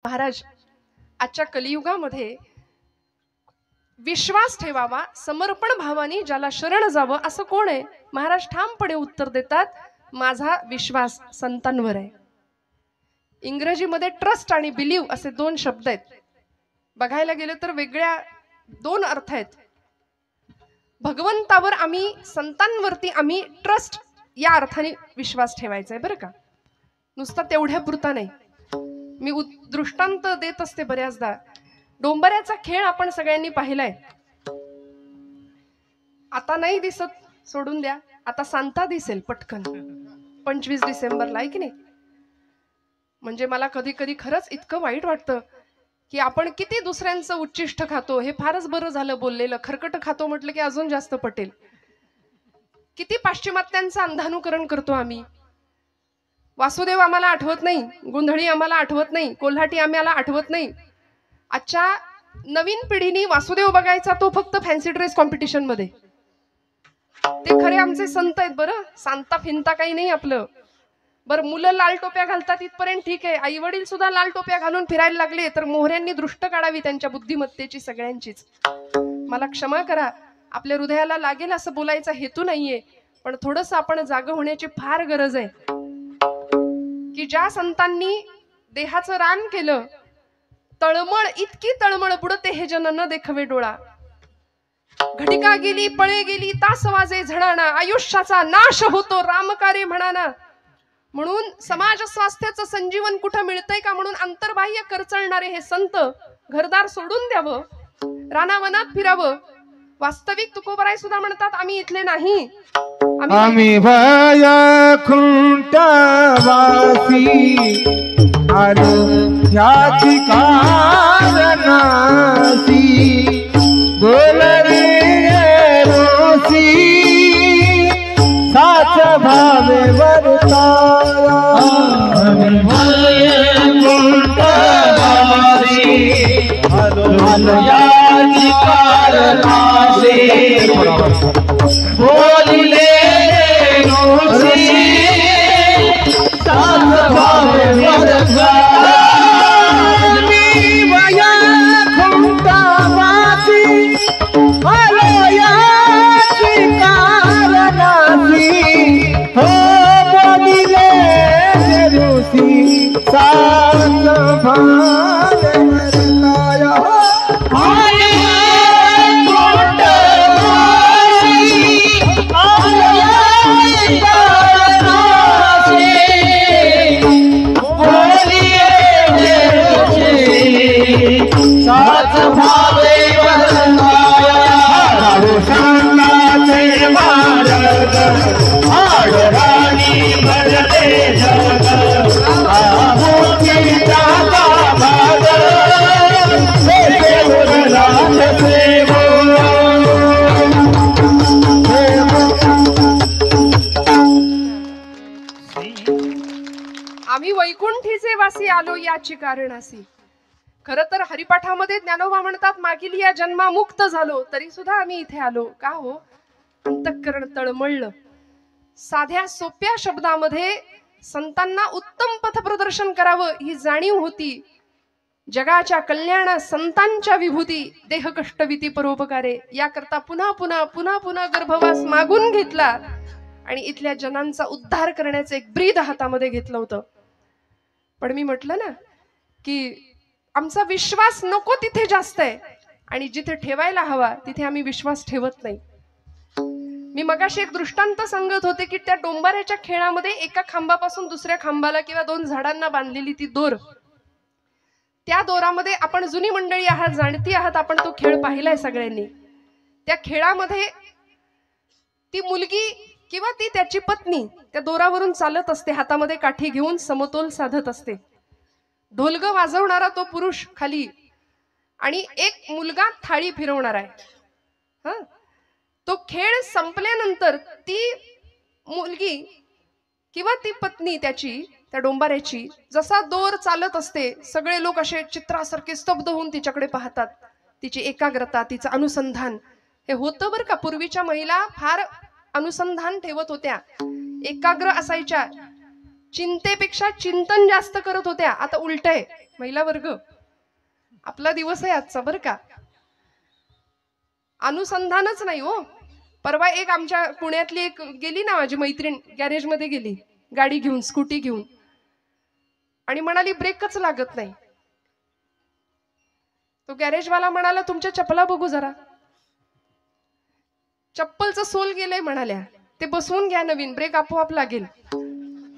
महाराज आजच्या कलियुगामध्ये विश्वास ठेवावा, समर्पण भावाने ज्याला शरण जावं असं कोण आहे? महाराज ठामपणे उत्तर देतात, माझा विश्वास संतांवर आहे. इंग्रजीमध्ये ट्रस्ट आणि बिलीव असे दोन शब्द आहेत. बघायला गेलं तर वेगळ्या दोन अर्थ आहेत. भगवंतावर आम्ही, संतांवरती आम्ही ट्रस्ट या अर्थाने विश्वास ठेवायचा आहे बरं का, नुसता तेवढ्या पुरता नाही. मी दृष्टांत देत असते बऱ्याचदा. डोंबऱ्याचा खेळ आपण सगळ्यांनी पाहिलाय. आता नाही दिसत, सोडून द्या. आता सांता दिसेल पटकन 25 डिसेंबरला, आहे की नाही? म्हणजे मला कधी कधी खरंच इतकं वाईट वाटतं की आपण किती दुसऱ्यांचं उच्चिष्ट खातो. हे फारच बरं झालं बोललेलं. खरकट खातो म्हटलं की अजून जास्त पटेल. किती पाश्चिमात्यांचं अंधानुकरण करतो आम्ही. वासुदेव आम्हाला आठवत नाही, गोंधळी आम्हाला आठवत नाही, कोल्हाटी आम्हाला आठवत नाही. आजच्या नवीन पिढीने वासुदेव बघायचा तो फक्त फॅन्सी ड्रेस कॉम्पिटिशन मध्ये. ते खरे आमचे संत आहेत बरं, सांता फिंता काही नाही आपलं. बरं, मुलं लाल टोप्या घालतात इथपर्यंत ठीक आहे. आई वडील सुद्धा लाल टोप्या घालून फिरायला लागले तर मोहऱ्यांनी दृष्ट काढावी त्यांच्या बुद्धिमत्तेची सगळ्यांचीच. मला क्षमा करा, आपल्या हृदयाला लागेल असं बोलायचा हेतू नाहीये, पण थोडंसं आपण जागं होण्याची फार गरज आहे. की ज्या संतांनी देहाचं रान केलं, तळमळ इतकी तळमळ बुडते हे जन न देखवे डोळा. घटिका गेली, पळे गेली, तास वाजे झणाना, आयुष्याचा नाश होतो रामकार्य म्हणाना. म्हणून समाज स्वास्थ्याचं संजीवन कुठं मिळतंय का म्हणून अंतर्बाह्य करचळणारे हे संत घरदार सोडून द्यावं, रानावनात फिरावं. वास्तविक तुकोबराय सुद्धा म्हणतात, आम्ही इथले नाही, आम्ही भया खुंटावासी आलो ह्याची कारणासी. बोल रे रोसी साच भावे वर्ताया. आम्ही भया खुंटावासी आलो ह्याची कारणासी. बोलिले रोसी सात भावे वर्ताया. मी भया खुंटावासी आलो ह्याची कारणासी. हो बोलिले रोसी सात भावे वर्ताया. सात भावे आम्ही वैकुंठीचे वासी आलो याची कारणासी. खरं तर हरिपाठामध्ये ज्ञानोबा म्हणतात, मागील या जन्मा मुक्त झालो तरी सुद्धा आम्ही इथे आलो. का हो? अंतःकरण तळमळलं. साध्या सोप्या शब्दामध्ये संतांना उत्तम पथप्रदर्शन करावं ही जाणीव होती. जगाच्या कल्याणा संतांच्या विभूती, देह कष्टविती परोपकारे, याकरता पुन्हा पुन्हा पुन्हा पुन्हा गर्भवास मागून घेतला आणि इथल्या जनांचा उद्धार करण्याचं एक ब्रीद हातामध्ये घेतलं होतं. पण मी म्हटलं ना की आमचा विश्वास नको तिथे जास्त आहे आणि जिथे ठेवायला हवा तिथे आम्ही विश्वास ठेवत नाही. मी मगाशी एक दृष्टांत सांगत होते की त्या डोंबाऱ्याच्या खेळामध्ये एका खांबापासून दुसऱ्या खांबाला किंवा दोन झाडांना बांधलेली ती दोर, त्या दोरामध्ये आपण जुनी मंडळी आहात, जाणती आहात, आपण तो खेळ पाहिलाय सगळ्यांनी. त्या खेळामध्ये ती मुलगी किंवा ती त्याची पत्नी त्या दोरावरून चालत असते, हातामध्ये काठी घेऊन समतोल साधत असते. ढोलग वाजवणारा तो पुरुष खाली आणि एक मुलगा थाळी फिरवणार आहे. तो खेळ संपल्यानंतर ती मुलगी किंवा ती पत्नी त्याची, त्या डोंबाऱ्याची, जसा दोर चालत असते सगळे लोक असे चित्रासारखे स्तब्ध होऊन तिच्याकडे पाहतात. तिची एकाग्रता, तिचं अनुसंधान हे होतं बरं का. पूर्वीच्या महिला फार अनुसंधान ठेवत होत्या, एकाग्र असायच्या, चिंतेपेक्षा चिंतन जास्त करत होत्या. आता उलट आहे, महिला वर्ग, आपला दिवस आहे आजचा बरं का. अनुसंधानच नाही हो. परवा एक आमच्या पुण्यातली एक गेली ना माझी मैत्रीण, गॅरेजमध्ये गेली गाडी घेऊन, स्कूटी घेऊन, आणि म्हणाली ब्रेकच लागत नाही. तो गॅरेजवाला म्हणाला तुमच्या चपला बघू जरा. चप्पलचं सोल गेलंय म्हणाल्या, ते बसवून घ्या नवीन, ब्रेक आपोआप लागेल.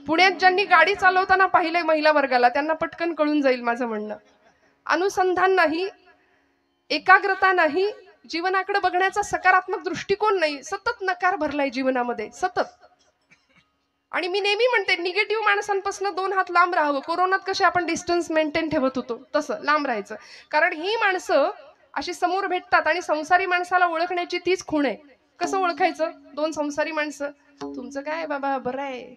पुण्यात ज्यांनी गाडी चालवताना पाहिलंय महिला वर्गाला त्यांना पटकन कळून जाईल माझं म्हणणं. अनुसंधान नाही, एकाग्रता नाही, जीवनाकडे बघण्याचा सकारात्मक दृष्टिकोन नाही, सतत नकार भरलाय जीवनामध्ये सतत. आणि मी नेहमी म्हणते निगेटिव्ह माणसांपासून 2 हात लांब राहावं. कोरोनात कसे आपण डिस्टन्स मेंटेन ठेवत होतो तसं लांब राहायचं. कारण ही माणसं अशी समोर भेटतात आणि संसारी माणसाला ओळखण्याची तीच खूण आहे. कसं ओळखायचं? 2 संसारी माणसं, तुमचं काय बाबा, बरं आहे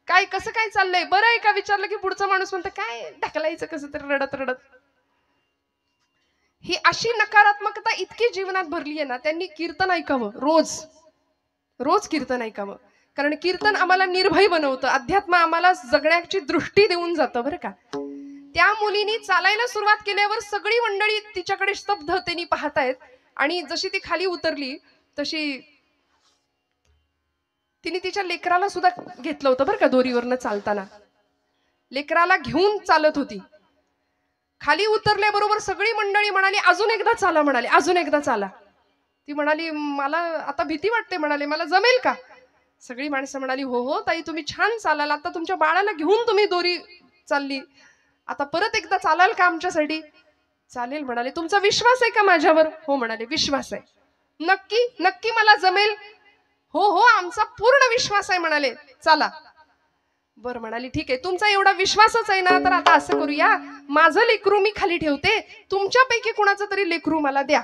काय, कसं काय चाललंय, बरं आहे का विचारलं की पुढचा माणूस म्हणतं काय ढकलायचं कसं तरी रडत रडत. ही अशी नकारात्मकता इतकी जीवनात भरली आहे ना. त्यांनी कीर्तन ऐकावं, रोज रोज कीर्तन ऐकावं. कारण कीर्तन आम्हाला निर्भय बनवतं, अध्यात्म आम्हाला जगण्याची दृष्टी देऊन जातं बरं का. त्या मुलीनी चालायला सुरुवात केल्यावर सगळी मंडळी तिच्याकडे स्तब्धतेने पाहतायत. आणि जशी ती खाली उतरली तशी तिने तिच्या लेकराला सुद्धा घेतलं होतं बरं का. दोरीवरनं चालताना लेकराला घेऊन चालत होती. खाली उतरल्याबरोबर सगळी मंडळी म्हणाली अजून एकदा चाला, म्हणाले अजून एकदा चाला. ती म्हणाली मला आता भीती वाटते, म्हणाले मला जमेल का. सगळी माणसं म्हणाली हो हो ताई तुम्ही छान चालाल, आता तुमच्या बाळाला घेऊन तुम्ही दोरी चालली, आता परत एकदा चालाल का आमच्यासाठी. चालेल म्हणाले. तुमचा विश्वास आहे का माझ्यावर. हो म्हणाले विश्वास आहे. नक्की नक्की मला जमेल. हो हो आमचा पूर्ण विश्वास आहे म्हणाले. चला. बर म्हणाली ठीक आहे, तुमचा एवढा विश्वासच आहे ना, तर आता असं करूया, माझं लेकरू मी खाली ठेवते, तुमच्यापैकी कुणाचं तरी लेकरू मला द्या,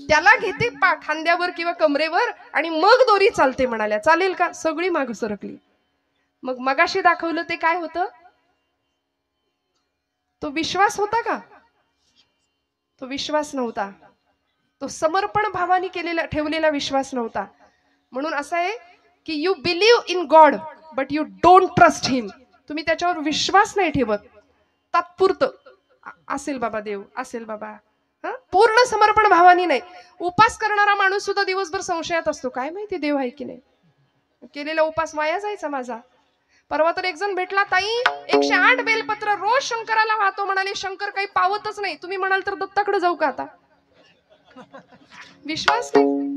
त्याला घेते खांद्यावर किंवा कमरेवर आणि मग दोरी चालते म्हणाल्या. चालेल का. सगळी माग सरकली. मग मगाशी दाखवलं ते काय होतं. तो विश्वास होता का. तो विश्वास नव्हता. तो समर्पण भावाने केलेला ठेवलेला विश्वास नव्हता. म्हणून असं आहे की you believe in God but you don't trust him. तुम्ही त्याच्यावर विश्वास नाही ठेवत, तात्पुरतं असेल बाबा देव, असेल बाबा, पूर्ण समर्पण भावानी नाही. उपास करणारा माणूस सुद्धा दिवसभर संशयात असतो, काय माहिती देव आहे की नाही, केलेला उपास वाया जायचा माझा. परवा तर एक जण भेटला, ताई 108 बेलपत्र रोज शंकराला वाहतो म्हणाले, शंकर काही पावतच नाही. तुम्ही म्हणाल तर दत्ताकडे जाऊ का आता. विश्वास नाही,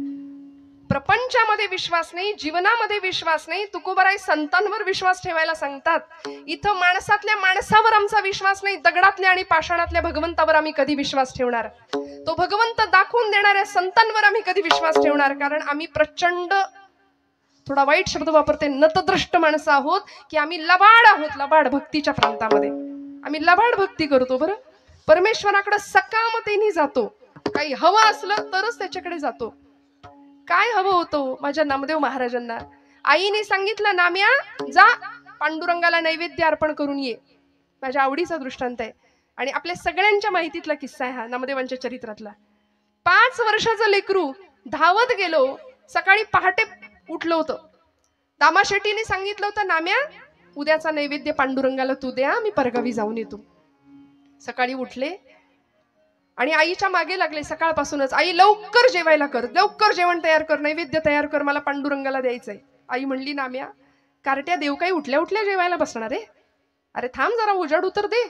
प्रपंचामध्ये विश्वास नाही, जीवनामध्ये विश्वास नाही. तुकोबाराय संतांवर विश्वास ठेवायला सांगतात. इथं माणसातल्या माणसावर आमचा विश्वास नाही, दगडातल्या आणि पाषाणातल्या भगवंतावर आम्ही कधी विश्वास ठेवणार. तो भगवंत दाखवून देणाऱ्या संतांवर आम्ही कधी विश्वास ठेवणार. कारण आम्ही प्रचंड, थोडा वाईट शब्द वापरते, नतद्रष्ट माणसं आहोत की आम्ही लबाड आहोत. लबाड भक्तीच्या प्रांतामध्ये आम्ही लबाड भक्ती करतो. बरं, परमेश्वराकडे सकामतेने जातो. काही हवं असलं तरच त्याच्याकडे जातो. काय हवं होतं माझ्या नामदेव महाराजांना. आईने सांगितलं नाम्या जा पांडुरंगाला नैवेद्य अर्पण करून ये. माझ्या आवडीचा दृष्टांत आहे आणि आपल्या सगळ्यांच्या माहितीतला किस्सा आहे हा, नामदेवांच्या चरित्रातला. 5 वर्षाचं लेकरू धावत गेलो, सकाळी पहाटे उठलं होतं. दामा शेट्टीने सांगितलं होतं नाम्या उद्याचा नैवेद्य पांडुरंगाला तू द्या, मी परगावी जाऊन येतो. सकाळी उठले आणि आईच्या मागे लागले सकाळपासूनच, आई लवकर जेवायला कर, लवकर जेवण तयार कर, नैवेद्य तयार कर, मला पांडुरंगाला द्यायचंय. आई म्हणली नाम्या कारट्या देव काही उठल्या उठल्या जेवायला बसणार आहे, अरे थांब जरा उजाड उतर दे.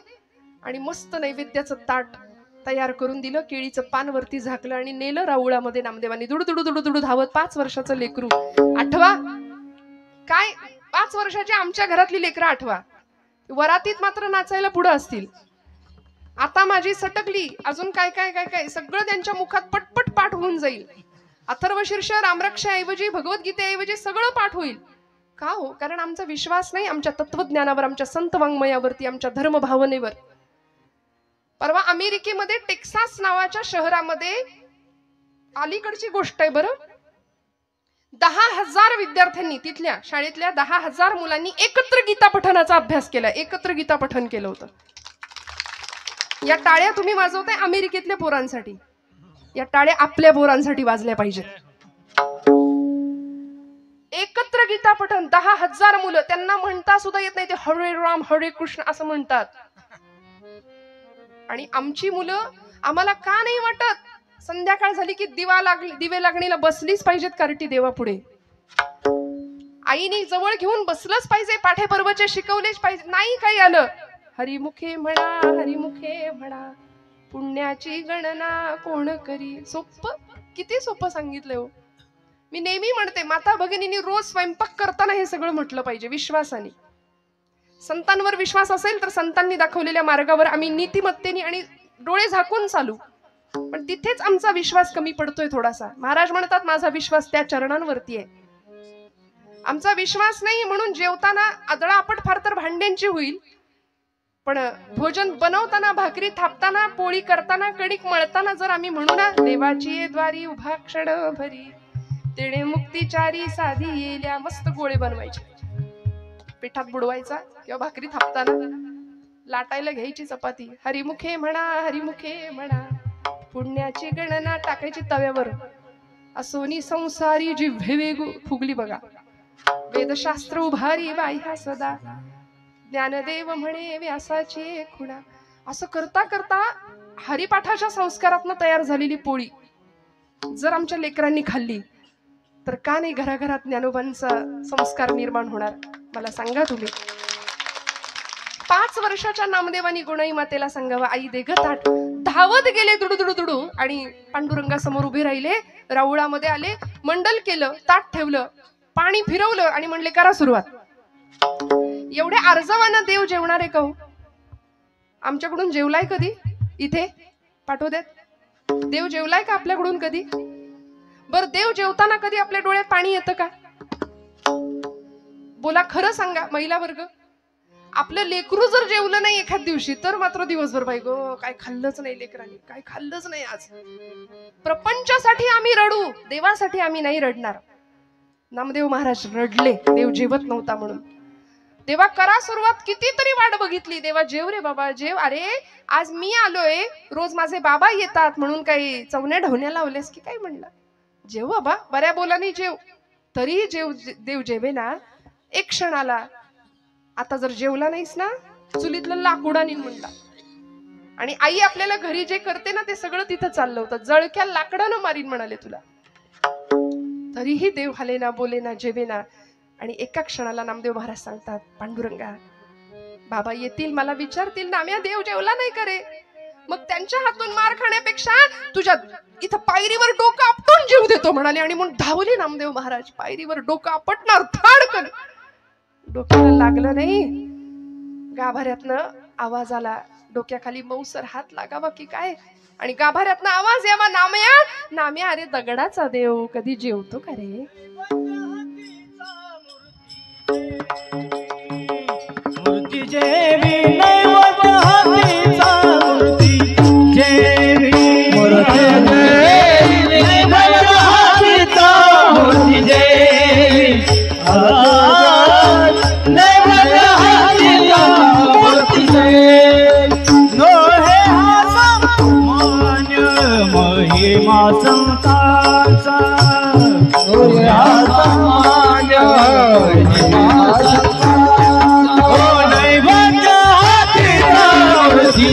आणि मस्त नैवेद्याचं ताट तयार करून दिलं, केळीचं पान वरती झाकलं आणि नेलं राऊळामध्ये नामदेवांनी. दुडू दुडू दुडू दुडू धावत. 5 वर्षाचं लेकरू. आठवा काय, 5 वर्षाची आमच्या घरातली लेकरं आठवा. वरातीत मात्र नाचायला पुढे असतील. आता माझी सटकली, अजून काय काय काय काय सगळं त्यांच्या मुखात पटपट पाठ होऊन जाईल. अथर्वशीर्ष रामरक्षाऐवजी भगवद्गीतेऐवजी सगळं पाठ होईल. का हो, कारण आमचा विश्वास नाही आमच्या तत्वज्ञानावर, आमच्या संत वाङ्मयावरती, आमच्या धर्म भावनेवर. परवा अमेरिकेमध्ये टेक्सास नावाच्या शहरामध्ये, अलीकडची गोष्ट आहे बरं, 10,000 विद्यार्थ्यांनी, तिथल्या शाळेतल्या 10,000 मुलांनी एकत्र गीता पठणाचा अभ्यास केला. एकत्र गीता पठण केलं होतं. या टाळ्या तुम्ही वाजवताय अमेरिकेतल्या पोरांसाठी, या टाळ्या आपल्या पोरांसाठी वाजल्या पाहिजेत. एकत्र गीता गीता पठण 10,000 मुलं, त्यांना म्हणता सुद्धा येत नाही, ते हरे राम हरे कृष्ण असं म्हणतात. आणि आमची मुलं, आम्हाला का नाही वाटत संध्याकाळ झाली की दिवे लागणीला बसलीच पाहिजेत कार्टी देवापुढे, आईने जवळ घेऊन बसलंच पाहिजे, पाठे पर्वचे शिकवलेच पाहिजे. नाही काही आलं, हरिमुखे म्हणा हरिमुखे म्हणा, पुण्याची गणना कोण करी. सोपं, किती सोपं सांगितलंय हो. मी नेहमी म्हणते, माता भगिनींनी रोज स्वयंपाक करताना हे सगळं म्हटलं पाहिजे विश्वासाने. संतांवर विश्वास असेल तर संतांनी दाखवलेल्या मार्गावर आम्ही नीतिमत्तेने आणि डोळे झाकून चालू. पण तिथेच आमचा विश्वास कमी पडतोय थोडासा. महाराज म्हणतात, माझा विश्वास त्या चरणांवरती आहे. आमचा विश्वास नाही म्हणून जेवताना आदळापट फार तर भांड्यांची होईल, पण भोजन बनवताना, भाकरी थापताना, पोळी करताना, कणिक मळताना जर आम्ही म्हणू ना, देवाची द्वारी उभा क्षण भरी, तेणे मुक्तीचारी साधी येल्या, मस्त गोळे बनवायचे, पिठात बुडवायचा, किंवा भाकरी थापताना लाटायला घ्यायची चपाती, हरिमुखे म्हणा हरिमुखे म्हणा, पुण्याची गणना टाकायची तव्यावर, असोनी संसारी जिव्हे वेगू फुगली बघा, वेदशास्त्र उभारी बाह्या सदा, ज्ञानदेव म्हणे व्यासाची खुणा. असं करता करता हरिपाठाच्या संस्कारातनं तयार झालेली पोळी जर आमच्या लेकरांनी खाल्ली तर का नाही घराघरात ज्ञानोबांचा संस्कार निर्माण होणार. मला सांगा तुम्ही. 5 वर्षाच्या नामदेवानी गुणाई मातेला सांगावं, आई दे ग ताट. धावत गेले दुडू आणि पांडुरंगासमोर उभे राहिले, राऊळामध्ये आले, मंडल केलं, ताट ठेवलं, पाणी फिरवलं आणि म्हणले, करा सुरुवात. एवढे आर्जवाना देव जेवणारे का हो? आमच्याकडून जेवलाय कधी? इथे पाठवू देत. देव जेवलाय का आपल्याकडून कधी? बर, देव जेवताना कधी आपल्या डोळ्यात पाणी येतं का? बोला, खरं सांगा महिला वर्ग. आपलं लेकरू जर जेवलं नाही एखाद दिवशी तर मात्र दिवसभर बाई गो, काय खाल्लंच नाही लेकरांनी, काय खाल्लंच नाही आज. प्रपंचासाठी आम्ही रडू, देवासाठी आम्ही नाही रडणार. नामदेव महाराज रडले देव जेवत नव्हता म्हणून. देवा करा सुरुवात, कितीतरी वाट बघितली, देवा जेव रे बाबा जेव. अरे आज मी आलोय, रोज माझे बाबा येतात म्हणून काही चवण्या ढवण्या लावल्यास की काय? म्हणलं जेव बाबा, बऱ्या बोलानी जेव. तरी देव जेवे ना एक क्षणाला. आता जर जेवला नाहीस ना, चुलीतलं लाकूड आणीन म्हणला. आणि आई आपल्याला घरी जे करते ना ते सगळं तिथं चाललं होतं, जळक्या लाकडानं मारीन म्हणाले तुला. तरीही देव हाले ना, बोले ना, जेवे ना. आणि एका क्षणाला नामदेव महाराज सांगतात, पांडुरंगा बाबा येतील, मला विचारतील, नाम्या देव जेवला नाही करे. मग त्यांच्या हातून मार खाण्यापेक्षा तुझ्या इथं पायरीवर डोकं आपटून जीव देतो म्हणाले. आणि म्हणून धावले नामदेव महाराज, पायरीवर डोकं आपटणार, थाडकन. डोक्याला लागलं नाही, गाभाऱ्यातनं आवाज आला, डोक्याखाली मऊसर हात लागावा की काय. आणि गाभाऱ्यातनं आवाज यावा, नाम्या नाम्या, अरे दगडाचा देव कधी जेवतो का रे? मूर्ती जेवी नैवत हातीचा, मूर्ती जेवी, मूर्ती जेवी नैवत हातीचा, मूर्ती जेवी नैवत हातीचा, मूर्ती जेवी. नो हे हा मान्य महिमा संतांचा, नो हे हा मान्य महिमा संतांचा.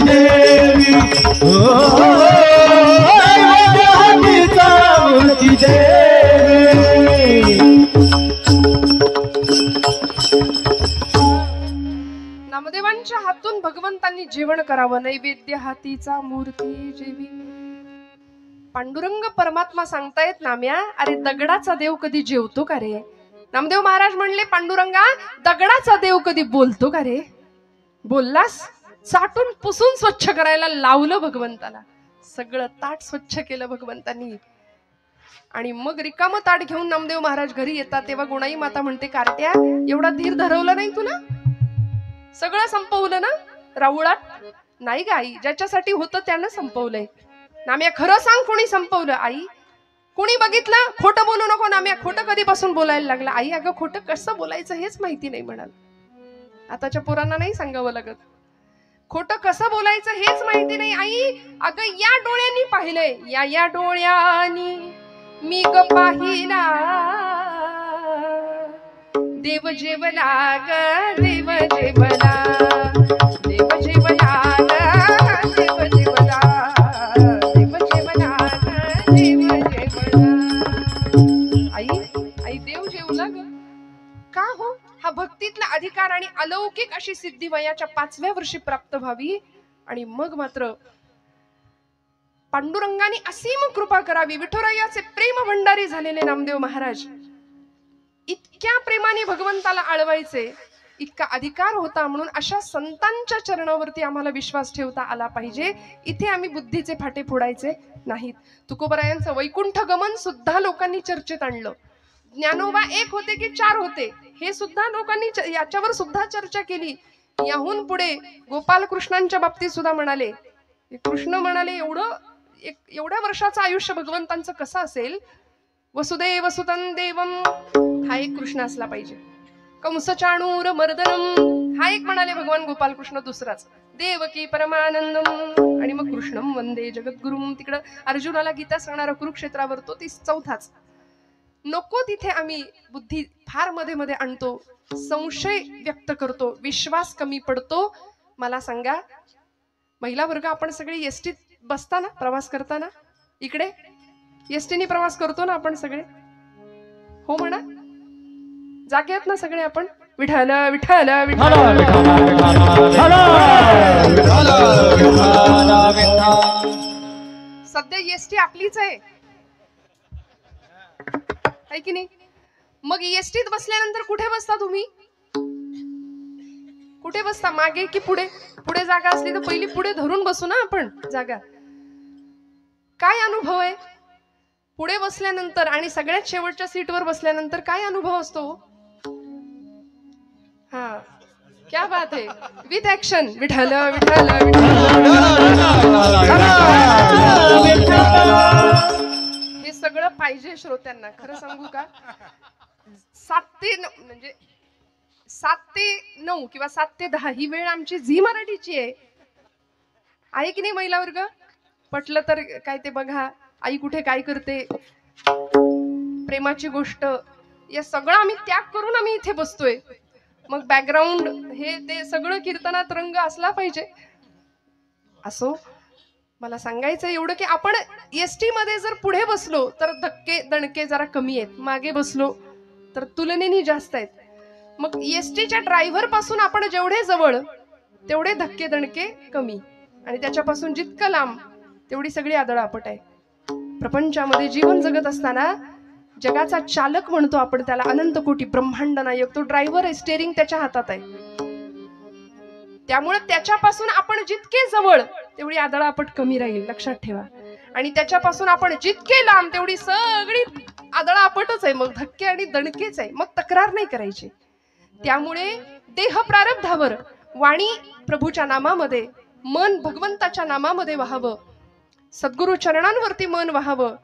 देवी नामदेवांच्या हातून भगवंतांनी जेवण करावं. नैवेद्य हातीचा मूर्ती जेवी. पांडुरंग परमात्मा सांगतायत, नाम्या अरे दगडाचा देव कधी जेवतो का रे? नामदेव महाराज म्हणले, पांडुरंगा दगडाचा देव कधी बोलतो का रे? बोललास? चाटून पुसून स्वच्छ करायला लावलं भगवंताला. सगळं ताट स्वच्छ केलं भगवंतांनी. आणि मग रिकामं ताट घेऊन नामदेव महाराज घरी येतात तेव्हा गुणाई माता म्हणते, कार्ट्या एवढा धीर धरवला नाही तुला? सगळं संपवलं ना राऊळात? नाही ग आई, ज्याच्यासाठी होतं त्यानं संपवलंय. नाम्या खरं सांग, कोणी संपवलं? आई कोणी बघितलं? खोटं बोलू नको नाम्या, खोटं कधीपासून बोलायला लागला? आई अगं खोटं कसं बोलायचं हेच माहिती नाही म्हणाल. आताच्या पोरांना नाही सांगावं लागत, खोटं कसं बोलायचं हेच माहिती नाही. आई अगं या डोळ्यांनी पाहिलंय, या डोळ्यांनी मी ग पाहिला, देव जेवला ग देव जेवला, देव जेवला ग देव जेवला, देव जेवला ग देव जेवला. आई देव जेवला ग. का हो? हा भक्तीतला अधिकार आणि अलौकिक अशी सिद्धी वयाच्या 5व्या वर्षी प्राप्त व्हावी आणि मग मात्र पांडुरंगाने असीम कृपा करावी. विठुरायाचे प्रेम भंडारी झालेले नामदेव महाराज इतक्या प्रेमाने भगवंताला आळवायचे, इतका अधिकार होता. म्हणून अशा संतांच्या चरणावरती आम्हाला विश्वास ठेवता आला पाहिजे. इथे आम्ही बुद्धीचे फाटे फोडायचे नाहीत. तुकोबरायांचं वैकुंठ गमन सुद्धा लोकांनी चर्चेत आणलं. ज्ञानोबा एक होते की 4 होते हे सुद्धा लोकांनी याच्यावर सुद्धा चर्चा केली. याहून पुढे गोपाल कृष्णांच्या बाबतीत सुद्धा म्हणाले, कृष्ण म्हणाले एवढ्या वर्षाचं आयुष्य भगवंतांचं कसं असेल. वसुदेव सुतं देवम हा एक कृष्ण असला पाहिजे. कंस चाणूर मर्दनम हा एक म्हणाले भगवान गोपाल कृष्ण. दुसराच देवकी परमानंदम आणि मग कृष्णम वंदे जगद्गुरुम. तिकडं अर्जुनाला गीता सांगणारा कुरुक्षेत्रावर तो 4थाच. नको तिथे आम्ही बुद्धी फार मध्ये मध्ये आणतो, संशय व्यक्त करतो, विश्वास कमी पडतो. मला सांगा, महिला वर्ग आपण सगळे एसटीत बसताना प्रवास करताना इकडे एसटीने प्रवास करतो ना आपण सगळे? हो म्हणा. जागे आहेत ना सगळे आपण? विठ्ठल विठ्ठल विठ्ठल. सध्या एसटी आपलीच आहे की नाही? मग एसटीत बसल्यानंतर कुठे बसता तुम्ही? कुठे बसता, मागे की पुढे? पुढे जागा असली तर पहिली पुढे धरून बसू ना आपण जागा. काय अनुभव आहे पुढे बसल्यानंतर आणि सगळ्यात शेवटच्या सीटवर बसल्यानंतर? काय अनुभव असतो? हा, क्या बात है. With action. विठ्ठल विठ्ठल हे सगळं पाहिजे श्रोत्यांना. खरं सांगू का, 7 ते 9 म्हणजे 7 ते 9 किंवा 7 ते 10 ही वेळ आमची झी मराठीची आहे की नाही महिला वर्ग? पटलं तर काय ते बघा, आई कुठे काय करते, प्रेमाची गोष्ट, या सगळं आम्ही त्याग करून आम्ही इथे बसतोय. मग बॅकग्राऊंड हे ते सगळं कीर्तनात रंग असला पाहिजे. असो, मला सांगायचं एवढं की आपण एसटी मध्ये जर पुढे बसलो तर धक्के दणके जरा कमी आहेत, मागे बसलो तर तुलनेने जास्त आहेत. मग एसटीच्या ड्रायव्हर पासून आपण जेवढे जवळ तेवढे धक्के दणके कमी, आणि त्याच्यापासून जितकं लांब तेवढी सगळी आदळआपट आहे. प्रपंचामध्ये जीवन जगत असताना जगाचा चालक म्हणतो आपण त्याला, अनंत कोटी ब्रह्मांड नायक. तो ड्रायव्हर आहे, स्टेअरिंग त्याच्या हातात आहे. त्यामुळे त्याच्यापासून आपण जितके जवळ तेवढी आदळआपट कमी राहील, लक्षात ठेवा. आणि त्याच्यापासून आपण जितके लांब तेवढी सगळी आदळआपटच आहे, मग धक्के आणि दणकेच आहे. मग तक्रार नाही करायची. त्यामुळे देह प्रारब्धावर, वाणी प्रभूच्या नामामध्ये, मन भगवंताच्या नामामध्ये व्हावं, सद्गुरु चरणांवरती मन व्हावं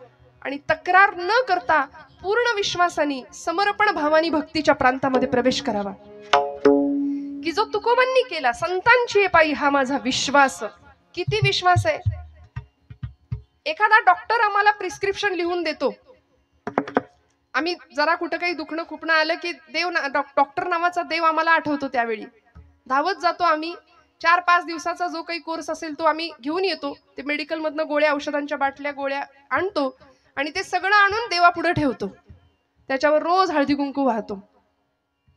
आणि तक्रार न करता पूर्ण विश्वासाने समर्पण भावानी भक्तीच्या प्रांतामध्ये प्रवेश करावा, की जो तुकोबांनी केला. संतांची पायी हा माझा विश्वास. किती विश्वास आहे. एखादा डॉक्टर आम्हाला प्रिस्क्रिप्शन लिहून देतो, आम्ही जरा कुठं काही दुखणं खुपणं आलं की डॉक्टर नावाचा देव आम्हाला आठवतो. त्यावेळी धावत जातो आम्ही. 4-5 दिवसाचा जो काही कोर्स असेल तो आम्ही घेऊन येतो. ते मेडिकल मधनं गोळ्या, औषधांच्या बाटल्या, गोळ्या आणतो आणि ते सगळं आणून देवापुढे ठेवतो. त्याच्यावर रोज हळदी कुंकू वाहतो.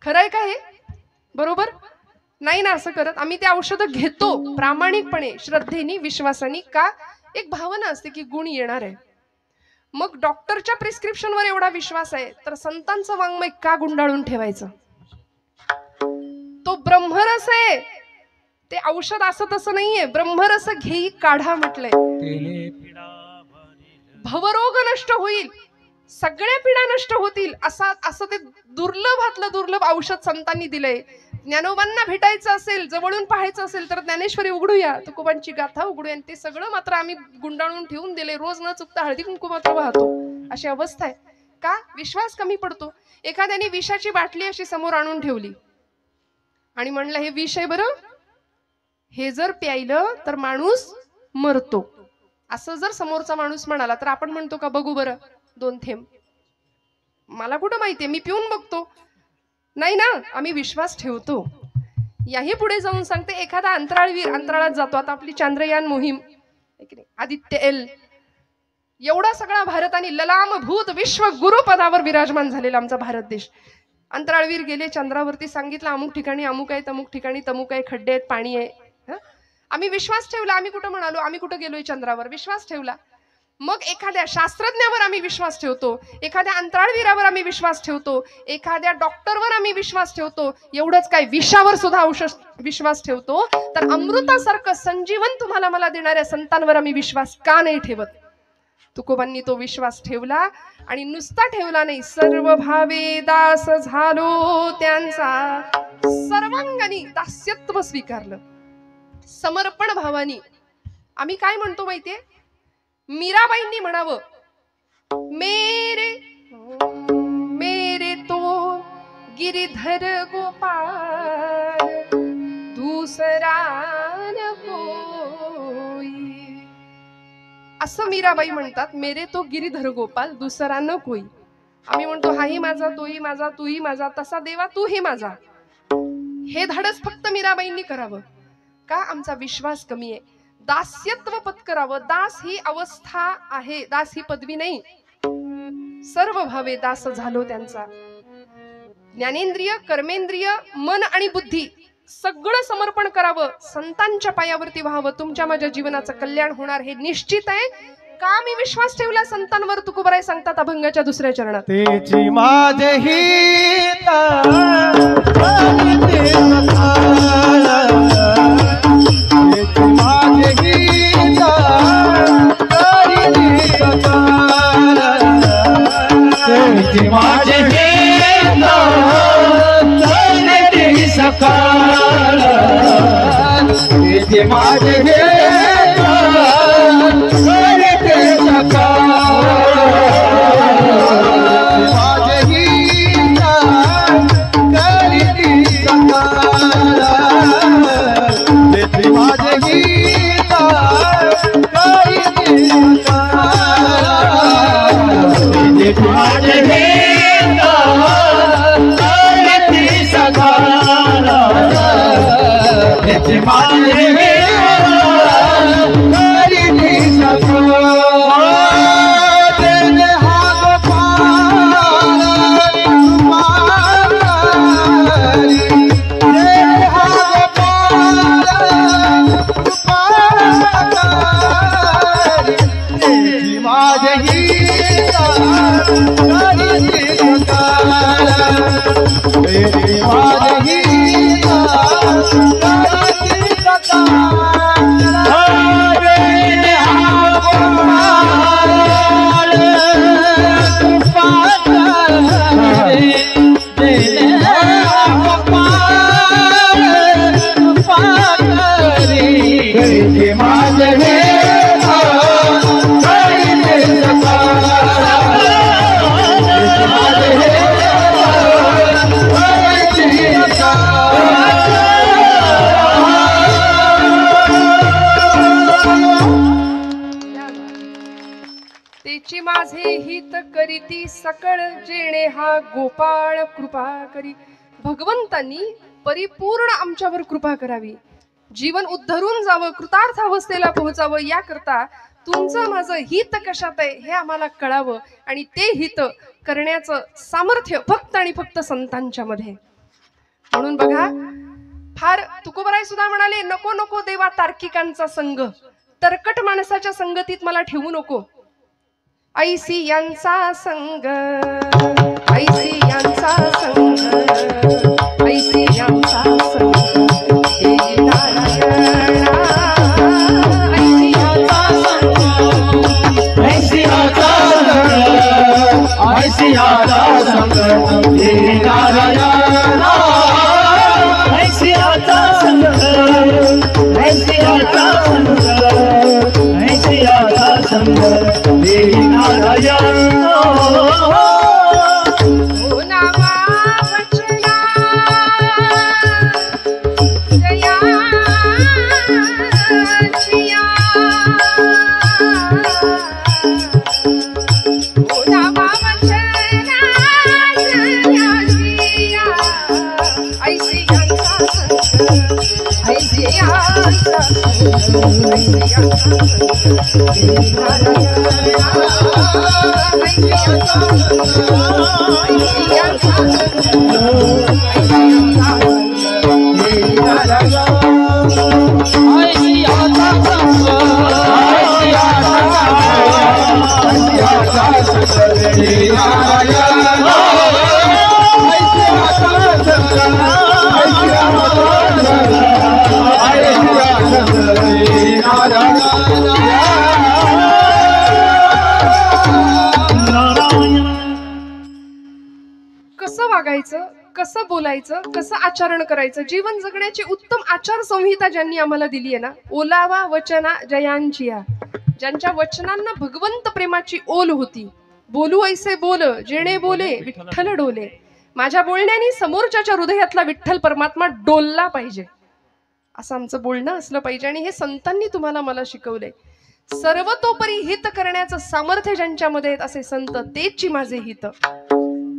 खरं आहे का हे? बरोबर नाही ना? असं करत आम्ही ते औषधं घेतो प्रामाणिकपणे, श्रद्धेने, विश्वासाने. का? एक भावना असते की गुण येणार आहे. मग डॉक्टरच्या प्रिस्क्रिप्शनवर एवढा विश्वास आहे तर संतांचं वाङ्मय का गुंडाळून ठेवायचं? तो ब्रह्मरस आहे. ते औषध असं तसं नाहीये. ब्रह्मरस घेई काढा म्हटलंय. भवरोग नष्ट होईल, सगळ्या पीडा नष्ट होतील, असं ते दुर्लभातलं दुर्लभ औषध संतांनी दिलंय. ज्ञानोबांना भेटायचं असेल, जवळून पाहायचं असेल तर ज्ञानेश्वरी उघडूया, तुकोबांची गाथा उघडूया. ते सगळं मात्र आम्ही गुंडाळून ठेवून दिले. रोज न चुकता हळदी कुंकू मात्र वाहतो. अशी अवस्था आहे. का? विश्वास कमी पडतो. एखाद्याने विषाची बाटली अशी समोर आणून ठेवली आणि म्हणलं हे विष आहे बरं, हे जर प्यायलं तर माणूस मरतो, असं जर समोरचा माणूस म्हणाला तर आपण म्हणतो का बघू बरं 2 थेंब? मला कुठं माहितीये, मी पिऊन बघतो. नाही ना, आम्ही विश्वास ठेवतो. याही पुढे जाऊन सांगते, एखादा अंतराळवीर अंतराळात जातो. आता आपली चांद्रयान मोहीम, आदित्य एल, एवढा सगळा भारत आणि ललामभूत विश्व गुरुपदावर विराजमान झालेला आमचा भारत देश. अंतराळवीर गेले चंद्रावरती, सांगितलं अमुक ठिकाणी अमुक आहे, तमुक ठिकाणी तमुक आहे, खड्डे आहेत, पाणी आहे. आम्ही विश्वास ठेवला. आम्ही कुठं म्हणालो आम्ही कुठं गेलोय चंद्रावर, विश्वास ठेवला. मग एखाद्या शास्त्रज्ञावर आम्ही विश्वास ठेवतो, एखाद्या अंतराळवीरावर आम्ही विश्वास ठेवतो, एखाद्या डॉक्टरवर आम्ही विश्वास ठेवतो. एवढंच काय, विषावर सुद्धा विश्वास ठेवतो. तर अमृतासारखं संजीवन तुम्हाला मला देणाऱ्या संतांवर आम्ही विश्वास का नाही ठेवत? तुकोबांनी तो विश्वास ठेवला आणि नुसता ठेवला नाही, सर्व भावे दास झालो त्यांचा, सर्वांगानी दास्यत्व स्वीकारलं, समर्पण भावानी. आम्ही काय म्हणतो माहितीये, मीराबाईंनी म्हणावं, मेरे मेरे तो गिरिधर गोपाल दूसरा न कोई. असं मीराबाई म्हणतात, मेरे तो गिरिधर गोपाल दुसरा न कोई. आम्ही म्हणतो हाही माझा, तोही माझा, तूही माझा, तसा देवा तूही माझा. हे धाडस फक्त मीराबाईंनी करावं. का? आमचा विश्वास कमी आहे. दास्यत्व पत्करावं. दास ही अवस्था आहे, दास ही पदवी नाही. सर्व भावे दास झालो त्यांचा. ज्ञानेंद्रिय, कर्मेंद्रिय, मन आणि बुद्धी सगळं समर्पण करावं, संतांच्या पायावरती व्हावं. तुमच्या माझ्या जीवनाचं कल्याण होणार हे निश्चित आहे. का मी विश्वास ठेवला संतांवर? तुकोबाराय सांगतात अभंगाच्या दुसऱ्या चरणात, तेची माझे हित करीती सकळ जेणे हा गोपाळ कृपा करी. भगवंतांनी परिपूर्ण आमच्यावर कृपा करावी, जीवन उद्धरून जावं, कृतार्थ अवस्थेला पोहोचावं. याकरता तुमचं माझं हित कशात आहे हे आम्हाला कळावं आणि ते हित करण्याचं सामर्थ्य फक्त आणि फक्त संतांच्या मध्ये. म्हणून बघा, फार तुकोबाराय सुद्धा म्हणाले, नको नको देवा तार्किकांचा संग, तरकट माणसाच्या संगतीत मला ठेवू नको. ऐसी यांचा संग, ऐसी यांचा संग, ऐसी यांचा संग, हे नारायणा. ऐसी यांचा संग, ऐसी यांचा संग, ऐसी यांचा संग, हे नारायणा. ऐसी यांचा संग, ऐसी यांचा संग, ऐसी यांचा संग, हे नारायण. ओ नामा वचना जया जिया, ओ नामा वचना जया जिया, कसं वागायचं, कसं बोलायचं, कसं आचरण करायचं, जीवन जगण्याची उत्तम आचार संहिता ज्यांनी आम्हाला दिली आहे ना, ओलावा वचना जयांचिया, ज्यांच्या वचनांना भगवंत प्रेमाची ओल होती. बोलू ऐसे बोल जेणे बोले विठ्ठल डोले. माझ्या बोलण्याने समोरच्याच्या हृदयातला विठ्ठल परमात्मा डोलला पाहिजे, असं आमचं बोलणं असलं पाहिजे. आणि हे संतांनी तुम्हाला मला शिकवलंय. सर्वतोपरी हित करण्याचं सामर्थ्य ज्यांच्यामध्ये आहेत असे संत, तेची माझे हित.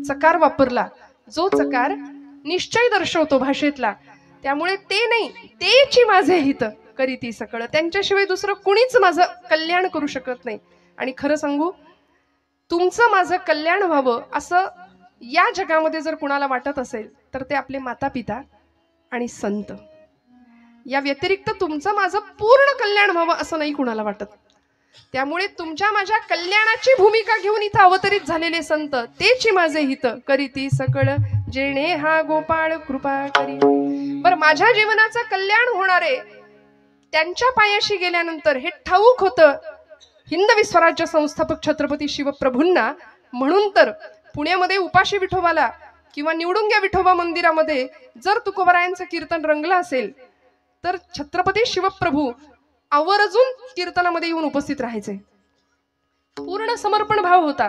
चकार वापरला, जो चकार निश्चय दर्शवतो भाषेतला, त्यामुळे ते नाही, तेची माझे हित करीती सकळ. त्यांच्याशिवाय दुसरं कुणीच माझं कल्याण करू शकत नाही. आणि खरं सांगू, तुमचं माझं कल्याण व्हावं असं या जगामध्ये जर कुणाला वाटत असेल तर ते आपले माता पिता आणि संत. या व्यतिरिक्त तुमचं माझं पूर्ण कल्याण व्हावं असं नाही कुणाला वाटत. त्यामुळे तुमच्या माझ्या कल्याणाची भूमिका घेऊन इथं अवतरित झालेले संत, तेची माझे हित करीती सकळ जेणे हा गोपाळ कृपा करी. बरं, माझ्या जीवनाचं कल्याण होणारे त्यांच्या पायाशी गेल्यानंतर हे ठाऊक होतं हिंदवी स्वराज्य संस्थापक छत्रपती शिवप्रभूंना. म्हणून तर पुण्यामध्ये उपाशी विठोबाला किंवा निवडुंग्या विठोबा मंदिरामध्ये जर तुकोबरायांचं कीर्तन रंगलं असेल तर छत्रपती शिवप्रभू आवर्जून कीर्तनामध्ये येऊन उपस्थित राहायचे. पूर्ण समर्पण भाव होता.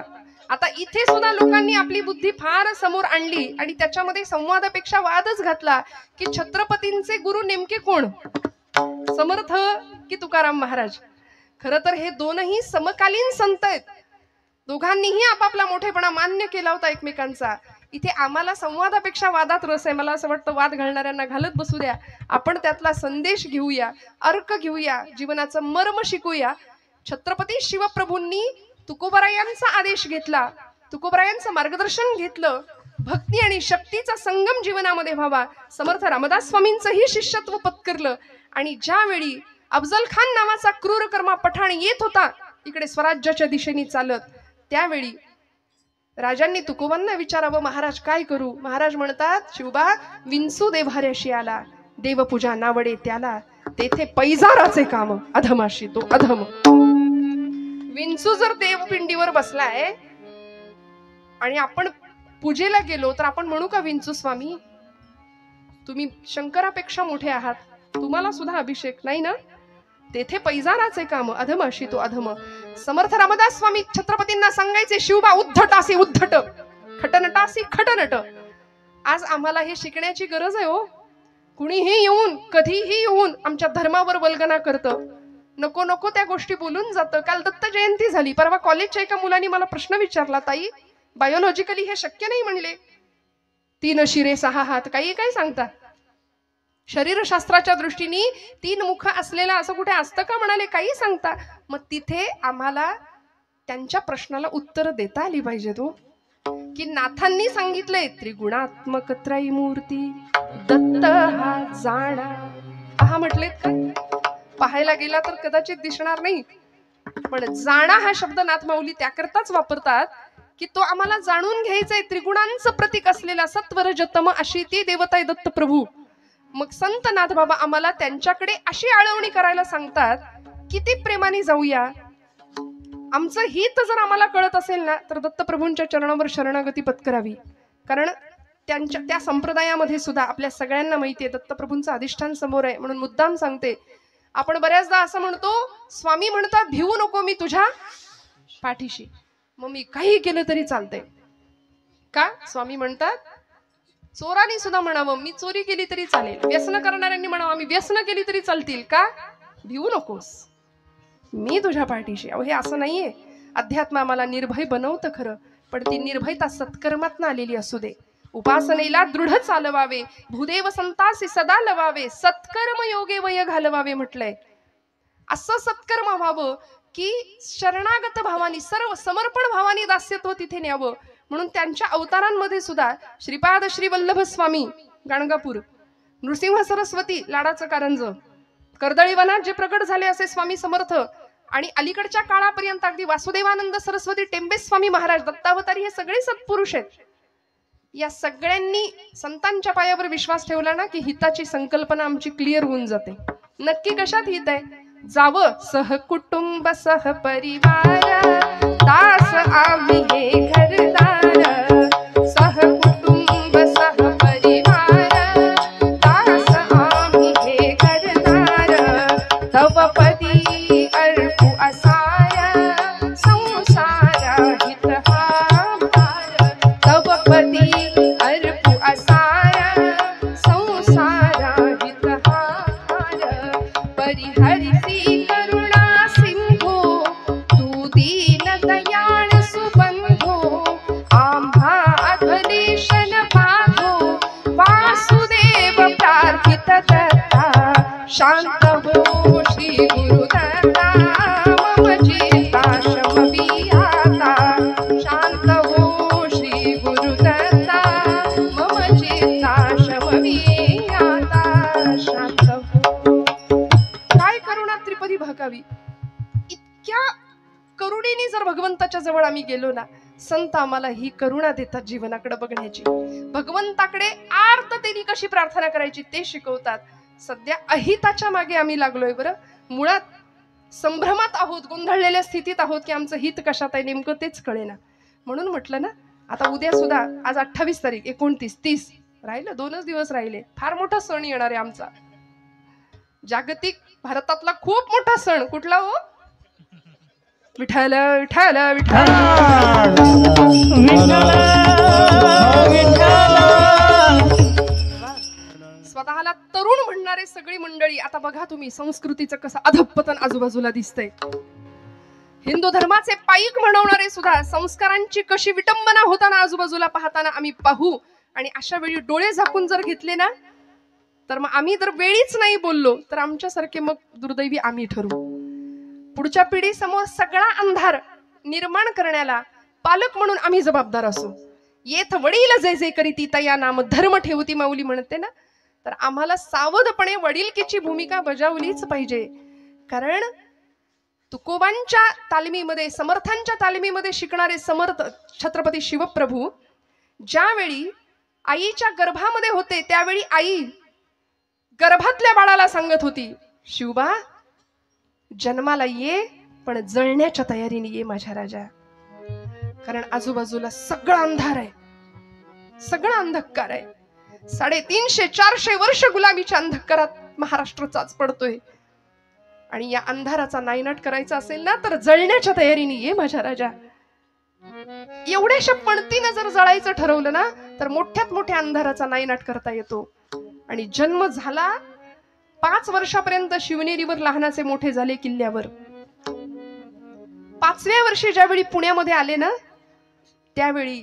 आता इथे सुद्धा लोकांनी आपली बुद्धी फार समोर आणली आणि त्याच्यामध्ये संवादापेक्षा वादच घातला की छत्रपतींचे गुरु नेमके कोण, समर्थ की तुकाराम महाराज. खरं तर हे दोनही समकालीन संत आहेत. दोघांनीही आपापला मोठेपणा मान्य केला होता एकमेकांचा. इथे आम्हाला संवादापेक्षा वादात रस आहे. मला असं वाटतं वाद घालणाऱ्यांना घालत बसू द्या, आपण त्यातला संदेश घेऊया, अर्क घेऊया, जीवनाचं मर्म शिकूया. छत्रपती शिवप्रभूंनी तुकोबरायांचा आदेश घेतला, तुकोबरायांचं मार्गदर्शन घेतलं. भक्ती आणि शक्तीचा संगम जीवनामध्ये व्हावा. समर्थ रामदास स्वामींचंही शिष्यत्व पत्करलं. आणि ज्यावेळी अफजल खान नावाचा क्रूरकर्मा पठाण येत होता इकडे स्वराज्याच्या दिशेने चालत, त्यावेळी राजांनी तुकोबांना विचारावं, महाराज काय करू. महाराज म्हणतात, शिवबा विंचू देव्हाऱ्याशी आला, देवपूजा नावडे त्याला, तेथे पैजाराचे काम अधमाशी तो अधम. विंचू जर देवपिंडीवर बसलाय आणि आपण पूजेला गेलो तर आपण म्हणू का, विंचू स्वामी तुम्ही शंकरापेक्षा मोठे आहात, तुम्हाला सुद्धा अभिषेक नाही ना. तेथे पैजाराचे काम अधमाशी तो अधम. समर्थ रामदास स्वामी छत्रपतींना सांगायचे, शिवबा उद्धटासी उद्धट, खटनटासी खटनट. आज आम्हाला हे शिकण्याची गरज आहे हो. कुणीही येऊन कधीही येऊन आमच्या धर्मावर वल्गना करतं, नको नको त्या गोष्टी बोलून जातं. काल दत्त जयंती झाली, परवा कॉलेजच्या एका मुलाने मला प्रश्न विचारला, ताई बायोलॉजिकली हे शक्य नाही म्हणले, 3 शिरे 6 हात, काही काय सांगता. शरीरशास्त्राच्या दृष्टीने 3 मुख असलेला असं कुठे असतं का म्हणाले, काही सांगता. मग तिथे आम्हाला त्यांच्या प्रश्नाला उत्तर देता आली पाहिजे तो, की नाथांनी सांगितलंय त्रिगुणात्मक त्रयमूर्ती दत्त हा जाणा. पहा म्हटलेत का, पाहायला गेला तर कदाचित दिसणार नाही, पण जाणा हा शब्द नाथ माऊली त्याकरताच वापरतात की तो आम्हाला जाणून घ्यायचंय. त्रिगुणांचं प्रतीक असलेला सत्वरजतम अशी ती देवता आहे दत्त प्रभू. मग संत नाथ बाबा आम्हाला त्यांच्याकडे अशी आळवणी करायला सांगतात, किती प्रेमाने जाऊया. आमचं हित जर आम्हाला कळत असेल ना तर दत्तप्रभूंच्या चरणावर शरणागती पत्करावी. कारण त्यांच्या त्या संप्रदायामध्ये सुद्धा आपल्या सगळ्यांना माहिती आहे दत्तप्रभूंचं अधिष्ठान समोर आहे. म्हणून मुद्दाम सांगते, आपण बऱ्याचदा असं म्हणतो, स्वामी म्हणतात भिवू नको मी तुझ्या पाठीशी, मग मी काही केलं तरी चालतंय का. स्वामी म्हणतात चोरांनी सुद्धा म्हणावं मी चोरी केली तरी चालेल, व्यसन करणाऱ्यांनी म्हणावं आम्ही व्यसन केली तरी चालतील का, भिवू नकोस मी तुझ्या पाठीशी. अहो हे असं नाहीये. अध्यात्म आम्हाला निर्भय बनवतं खरं, पण ती निर्भयता सत्कर्मातनं आलेली असू दे. उपासनेला दृढ चालवावे, भूदेव संतासी सदा लवावे, सत्कर्म योगे वय घालवावे म्हटलंय. असं सत्कर्म व्हावं की शरणागत भावानी, सर्व समर्पण भावानी दास्यत्व तिथे न्यावं. म्हणून त्यांच्या अवतारांमध्ये सुद्धा श्रीपाद श्री वल्लभ स्वामी गाणगापूर, नृसिंह सरस्वती लाडाचं कारंज, कर्दळी वनात जे प्रकट झाले असे स्वामी समर्थ, आणि अलीकडच्या काळापर्यंत अगदी वासुदेवानंद सरस्वती टेंबे स्वामी महाराज, दत्तावतारी, हे सगळे सत्पुरुष आहेत. या सगळ्यांनी संतांच्या पायावर विश्वास ठेवला ना की हिताची संकल्पना आमची क्लिअर होऊन जाते. नक्की कशात हित आहे? जावं सहकुटुंब सहपरिवार, दास आम्ही हे घरदार, सहकुटुंब सहपरिवार, दास आम्ही हे घरदार, तवपदी अर्पू असाय, संसार हित हा भार, तवपदी अर्पू असाय, संसार हित हा भार, परिहरिसी करुणा सिंधू, तू दीन दयाळ सुबंधू, आम्हा अधलेशन पाधो, वासुदेव प्रार्थित दत्ता, शांत हो श्री गुरुदत्ता, मम चित्ता शमवी आता, शांत हो श्री गुरुदत्ता, मम चित्ता शमवी आता, शांत हो. काय करुणा त्रिपदी भागावी. इतक्या करुणेने जर भगवंताच्या जवळ आम्ही गेलो ना, संत आम्हाला ही करुणा देतात जीवनाकडे बघण्याची, भगवंताकडे आर्ततेने कशी प्रार्थना करायची ते शिकवतात. सध्या अहिताच्या मागे आम्ही लागलोय बरं. मुळात संभ्रमात आहोत, गोंधळलेल्या स्थितीत आहोत की आमचं हित कशात आहे नेमकं तेच कळेना. म्हणून म्हटलं ना, आता उद्या सुद्धा, आज 28 तारीख, 29, 30 राहिलं, 2च दिवस राहिले. फार मोठा सण येणार आहे आमचा, जागतिक भारतातला खूप मोठा सण. कुठला हो? विठ्ठल विठ्ठल विठ्ठल. स्वतःला तरुण म्हणणारे सगळी मंडळी, आता बघा तुम्ही संस्कृतीचं कसं अधपतन आजूबाजूला दिसतंय. हिंदू धर्माचे पाईक म्हणवणारे सुद्धा संस्कारांची कशी विटंबना होताना आजूबाजूला पाहताना आम्ही पाहू. आणि अशा वेळी डोळे झाकून जर घेतले ना, तर मग आम्ही जर वेळीच नाही बोललो तर आमच्यासारखे मग दुर्दैवी आम्ही ठरू. पुढच्या पिढी समोर सगळा अंधार निर्माण करण्याला पालक म्हणून आम्ही जबाबदार असू. येथ वडील जे जे करीती तया नाम धर्म ठेवती माऊली म्हणते ना, तर आम्हाला सावधपणे वडीलकीची भूमिका बजावलीच पाहिजे. कारण तुकोबांच्या तालमीमध्ये, समर्थांच्या तालमीमध्ये शिकणारे समर्थ छत्रपती शिवप्रभू ज्यावेळी आईच्या गर्भामध्ये होते, त्यावेळी आई गर्भातल्या बाळाला सांगत होती, शिवबा जन्माला ये पण जळण्याच्या तयारीने ये माझ्या राजा. कारण आजूबाजूला सगळा अंधार आहे, सगळा अंधकार आहे. 350-400 वर्ष गुलामीच्या अंधकारात महाराष्ट्र चाच पडतोय. आणि या अंधाराचा नायनाट करायचा असेल ना, तर जळण्याच्या तयारीने ये माझ्या राजा. एवढ्याशा पणतीनं जर जळायचं ठरवलं ना, तर मोठ्यात मोठ्या अंधाराचा नायनाट करता येतो. आणि जन्म झाला, 5 वर्षापर्यंत शिवनेरीवर लहानाचे मोठे झाले किल्ल्यावर. 5व्या वर्षी ज्यावेळी पुण्यामध्ये आले ना, त्यावेळी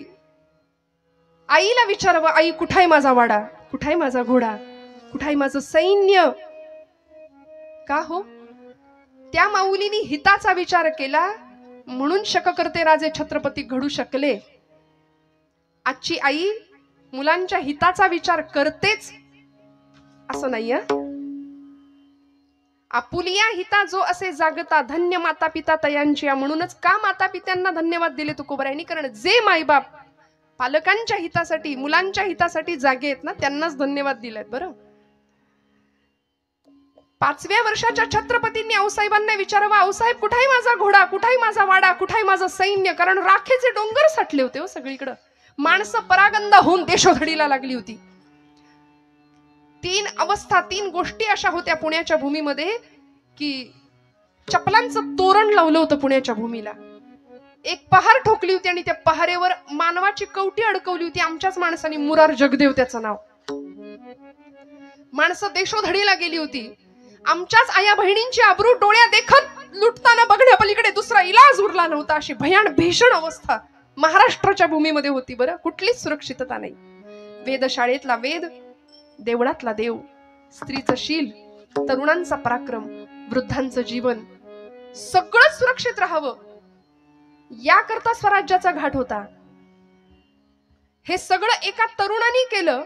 आईला विचारावं, आई कुठाय माझा वाडा, कुठाय माझा घोडा, कुठाय माझं सैन्य. का हो? त्या माऊलीनी हिताचा विचार केला म्हणून शककर्ते राजे छत्रपती घडू शकले. आजची आई मुलांच्या हिताचा विचार करतेच असं नाही. आपुलिया हिता जो असे जागता, धन्य माता पिता तयांची. म्हणूनच का माता पित्यांना धन्यवाद दिले तुकोबारायांनी? कारण जे मायबाप पालकांच्या हितासाठी, मुलांच्या हितासाठी जागे आहेत ना, त्यांनाच धन्यवाद दिलेत. बरं, 5व्या वर्षाच्या छत्रपतींनी आऊसाहेबांना विचारावं, आऊसाहेब कुठाय माझा घोडा, कुठाय माझा वाडा, कुठाय माझं सैन्य. कारण राखेचे डोंगर साठले होते हो सगळीकडं. माणसं परागंदा होऊन देशोधडीला लागली होती. 3 अवस्था, 3 गोष्टी अशा होत्या पुण्याच्या भूमीमध्ये की चपलांचं तोरण लावलं होतं पुण्याच्या भूमीला. एक पहार ठोकली होती आणि त्या पहारेवर मानवाची कवटी अडकवली होती. आमच्याच माणसांनी, मुरार जगदेव त्याचं नाव. माणसं देशोधडीला गेली होती. आमच्याच आया बहिणींची आबरू डोळ्या देखत लुटताना बघण्यापलीकडे दुसरा इलाज उरला नव्हता. अशी भीषण अवस्था महाराष्ट्राच्या भूमीमध्ये होती. बरं, कुठलीच सुरक्षितता नाही. वेदशाळेतला वेद, देवळातला देव, स्त्रीचं शील, तरुणांचा पराक्रम, वृद्धांचं जीवन सगळं सुरक्षित राहावं याकरता स्वराज्याचा घाट होता. हे सगळं एका तरुणाने केलं.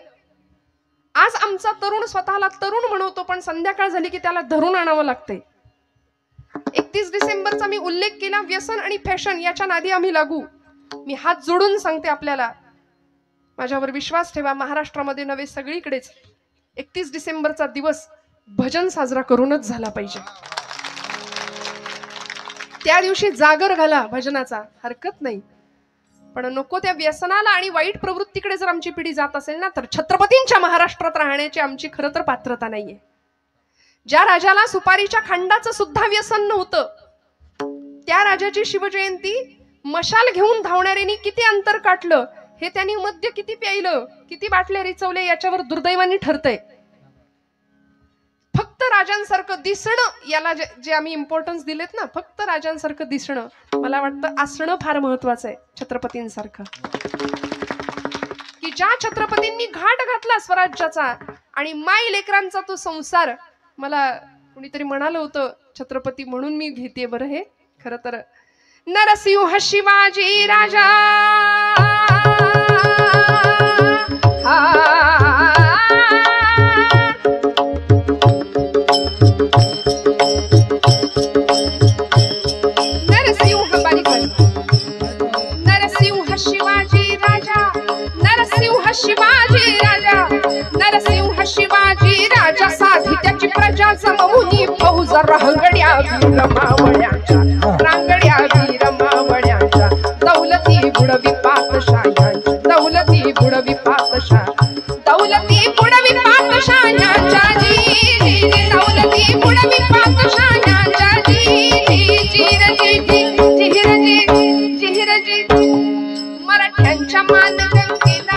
आज आमचा तरुण स्वतःला तरुण म्हणवतो, पण संध्याकाळ झाली की त्याला धरून आणावं लागते. 31 डिसेंबरचा मी उल्लेख केला. व्यसन आणि फॅशन याच्या नादी आम्ही लागू. मी हात जोडून सांगते आपल्याला, माझ्यावर विश्वास ठेवा. महाराष्ट्रामध्ये नव्हे सगळीकडेच 31 डिसेंबरचा दिवस भजन साजरा करूनच झाला पाहिजे. त्या दिवशी जागर घाला भजनाचा, हरकत नाही, पण नको त्या व्यसनाला आणि वाईट प्रवृत्तीकडे जर आमची पिढी जात असेल ना, तर छत्रपतींच्या महाराष्ट्रात राहण्याची आमची खरं तर पात्रता नाहीये. ज्या राजाला सुपारीच्या खांडाचं सुद्धा व्यसन नव्हतं, त्या राजाची शिवजयंती मशाल घेऊन धावणाऱ्यांनी किती अंतर काटलं, हे त्यांनी मद्य किती प्यायलं, किती बाटल्या रिचवले याच्यावर दुर्दैवाने ठरतंय. फक्त राजांसारखं दिसणं याला जे आम्ही इम्पॉर्टन्स दिलेत ना, फक्त राजांसारखं दिसणं, मला वाटतं असणं फार महत्वाचं आहे छत्रपतींसारखं. की ज्या छत्रपतींनी घाट घातला स्वराज्याचा आणि माई लेकरांचा तो संसार. मला कुणीतरी म्हणालं होतं छत्रपती म्हणून मी घेते बरं हे. खरं तर नरसिंह शिवाजी राजा शिवाजी राजा, नरसिंह शिवाजी राजा, साधी त्याची प्रजा जमवूनी फौज रांगड्या वीर मावळ्यांच्या, रांगड्या वीर मावळ्यांच्या, दौलती बुडवी पातशाह्यांच्या, दौलती बुडवी पातशाह, दौलती बुडवी पातशाह्यांच्या जी, दौलती बुडवी पातशाह्यांच्या जी, जिहिरजी मराठ्यांच्या मानगंगेला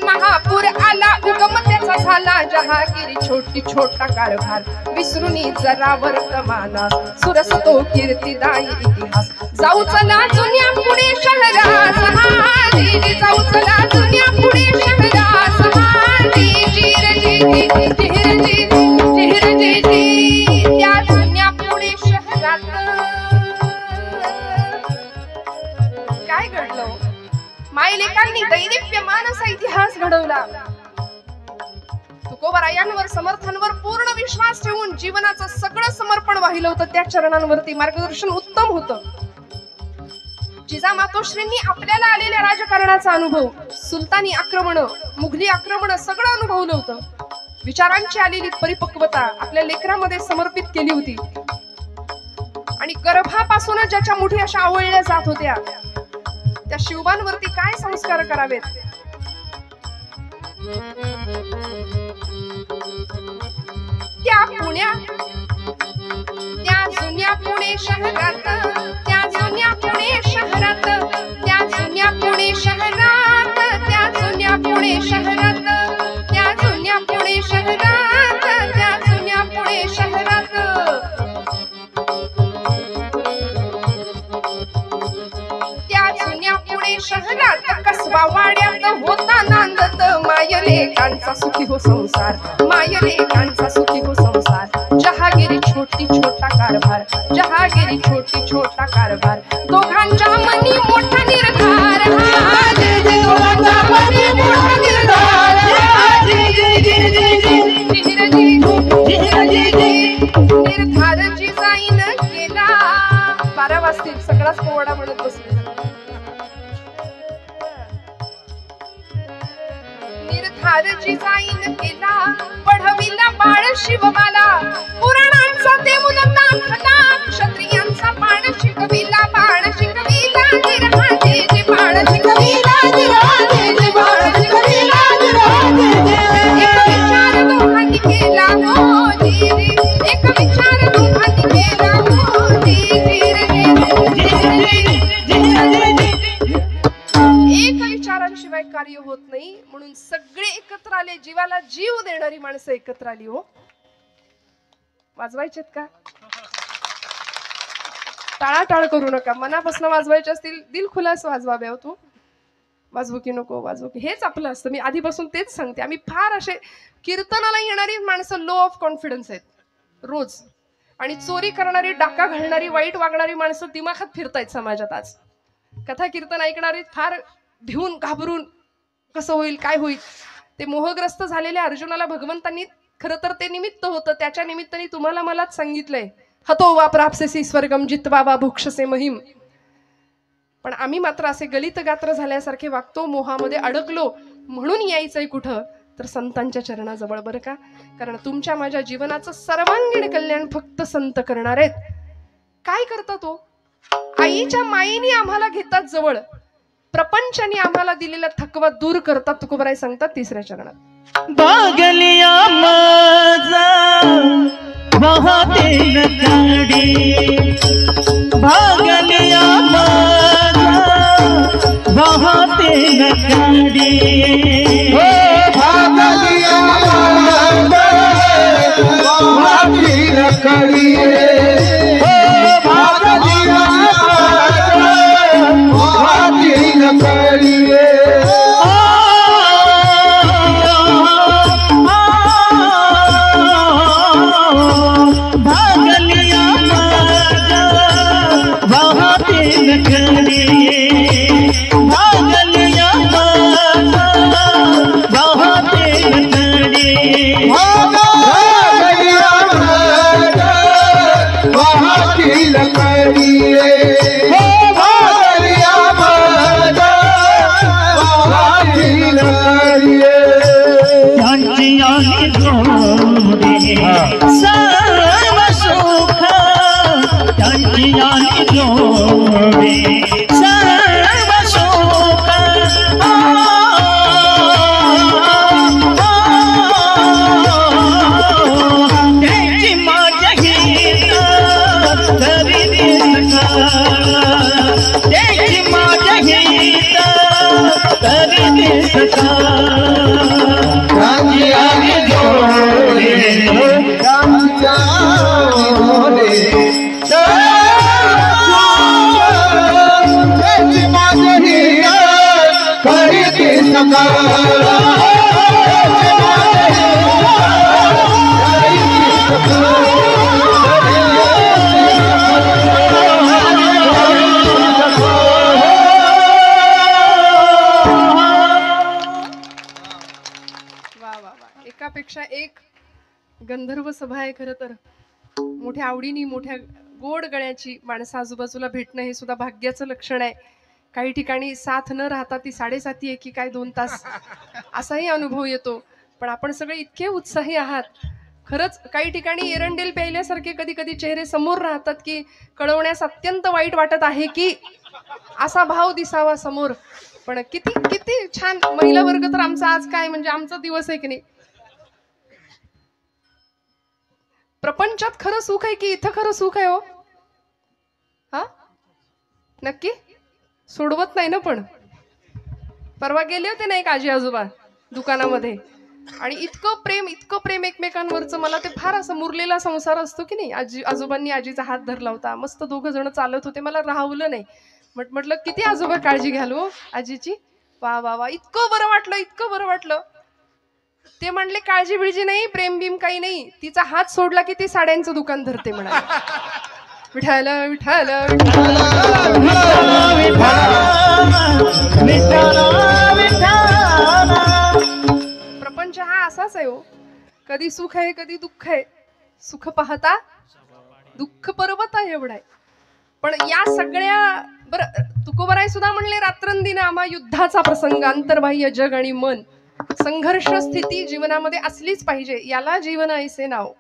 महापूर आला, उगम त्याचा झाला जहागिरी छोटी छोटा कारभार, विसरुनी जरा वर्तमानास, सुरस तो कीर्तिदायी इतिहास. जाऊ चला जुन्या पुणे शहरास, जाऊ चला जुन्या पुणे शहरास, त्या जुन्या पुणे शहरात काय घडलं? मायलेकांनी दैदिप्यमान असा इतिहास घडवला. तुकोबरायांवर समर्थांवर पूर्ण विश्वास ठेवून जीवनाचं सगळं समर्पण वाहिलं होतं. त्या चरणांवरती मार्गदर्शन उत्तम होतं. जिजामातोश्रींनी आपल्याला आलेल्या राजकारणाचा अनुभव, सुलतानी आक्रमण, मुघली आक्रमण सगळं अनुभवलं होतं. विचारांची आलेली परिपक्वता आपल्या लेकरामध्ये समर्पित केली होती. आणि गर्भापासूनच ज्याच्या मुठी अशा आवळल्या जात होत्या, त्या शिवबांवरती काय संस्कार करावेत? त्या जुन्या पुणे शहरात, त्या जुन्या पुणे शहरात, त्या जुन्या पुणे शहरात, त्या जुन्या पुणे शहरात, त्या जुन्या पुणे शहरात, त्या जुन्या पुणे शहरात, त्या जुन्या पुणे शहरात कसबा वाड्यात होता नांदत, मायलेकांचा सुखी हो संसार, मायलेकांचा सुखी हो संसार. जहागिरी छोटी छोटा कारभार, जहागिरी छोटी छोटा कारभार, दोघांच्या मनी मोठा निर्धार, दोघांच्या मनी मोठा निर्धार, निर्धार जिजाईन केला. 12 वाजतील, सगळाच पोवाडा म्हणत बसले. निर्धार जिजाईन केला, पढविला बाळ शिवबाला, पुराणांचा देऊलता खटा, क्षत्रियांचा बाण शिकविला, बाण शिकविला, निर्हाजे जे बाण शिकविला, निर्हाजे जे बाण शिकविला, निर्हाजे जे. एक विचार दोघांनी केला हो धीरे, एक विचार दोघांनी केला हो धीरे, एक विचारांशिवाय कार्य होत नाही. म्हणून सगळे एकत्र आले, जीवाला जीव देणारी माणसं एकत्र आली हो. वाजवायचेत का? टाळाटाळ करू नका, मनापासून वाजवायचे असतील दिलखुलास वाजवावे हो. तू वाजवू की नको वाजवू की, हेच आपलं असतं. मी आधीपासून तेच सांगते. आम्ही फार असे कीर्तनाला येणारी माणसं लो ऑफ कॉन्फिडन्स आहेत रोज, आणि चोरी करणारी, डाका घालणारी, वाईट वागणारी माणसं दिमाखात फिरतायत समाजात आज. कथा कीर्तन ऐकणारी फार भिवून घाबरून कसं होईल काय होईल. ते मोहग्रस्त झालेल्या अर्जुनाला भगवंतांनी खरं तर ते निमित्त होतं, त्याच्या निमित्ताने तुम्हाला मलाच सांगितलंय, हतो वा प्राप्सेसी स्वर्गम जित्वा वा भुक्षसे महिम. पण आम्ही मात्र असे गलित गात्र झाल्यासारखे वागतो, मोहामध्ये अडकलो. म्हणून यायचंय कुठं तर संतांच्या चरणाजवळ, बरं का. कारण तुमच्या माझ्या जीवनाचं सर्वांगीण कल्याण फक्त संत करणार आहेत. काय करता तो? आईच्या मायेने आम्हाला घेतात जवळ, प्रपंचाने आम्हाला दिलेला थकवा दूर करतात. तुकोबराय सांगतात तिसऱ्या चरणात, बागलिया माझा वाहते नकाडी, बागलिया माझा वाहते नकाडी, भागलिया माझा वाहते नकाडी, भागलिया माझा वाहते नकाडी. एकापेक्षा एक गंधर्व सभा आहे. खरं तर मोठ्या आवडीनी, मोठ्या गोड गळ्याची माणसं आजूबाजूला भेटणं हे सुद्धा भाग्याचं लक्षण आहे. काही ठिकाणी साथ न राहता ती 7:30 आहे की काय 2 तास असाही अनुभव येतो. पण आपण सगळे इतके उत्साही आहात. खरंच काही ठिकाणी एरंडेल प्यायल्यासारखे कधी कधी चेहरे समोर राहतात की कळवण्यास अत्यंत वाईट वाटत आहे की असा भाव दिसावा समोर. पण किती किती छान महिला वर्ग तर आमचा आज काय म्हणजे आमचा दिवस आहे की नाही. प्रपंचात खरं सुख आहे की इथं खरं सुख आहे हो? हा नक्की सोडवत नाही ना. पण परवा गेले होते ना एक आजी आजोबा दुकानामध्ये, आणि इतकं प्रेम एकमेकांवरचं. मला ते फार असं मुरलेला संसार असतो की नाही. आजी आजोबांनी आजीचा हात धरला होता, मस्त 2 जण चालत होते. मला राहवलं नाही. म्हटलं किती आजोबा काळजी घ्याल हो आजीची. वा वा वा, इतकं बरं वाटलं, इतकं बरं वाटलं. ते म्हणले काळजी बिळजी नाही, प्रेम बिम काही नाही, तिचा हात सोडला की ती साड्यांचं दुकान धरते म्हणाले. विठाल विठाल प्रपंच हा असाच आहे हो. कधी सुख आहे कधी दुःख आहे. सुख पाहता दुःख पर्वत आहे एवढा आहे. पण या सगळ्या बरं तुकोबराय सुद्धा म्हणले रात्रंदिन आम्हा युद्धाचा प्रसंग, अंतर्बाह्य जग आणि मन, संघर्ष स्थिती जीवनामध्ये असलीच पाहिजे. याला जीवन ऐसे नाव.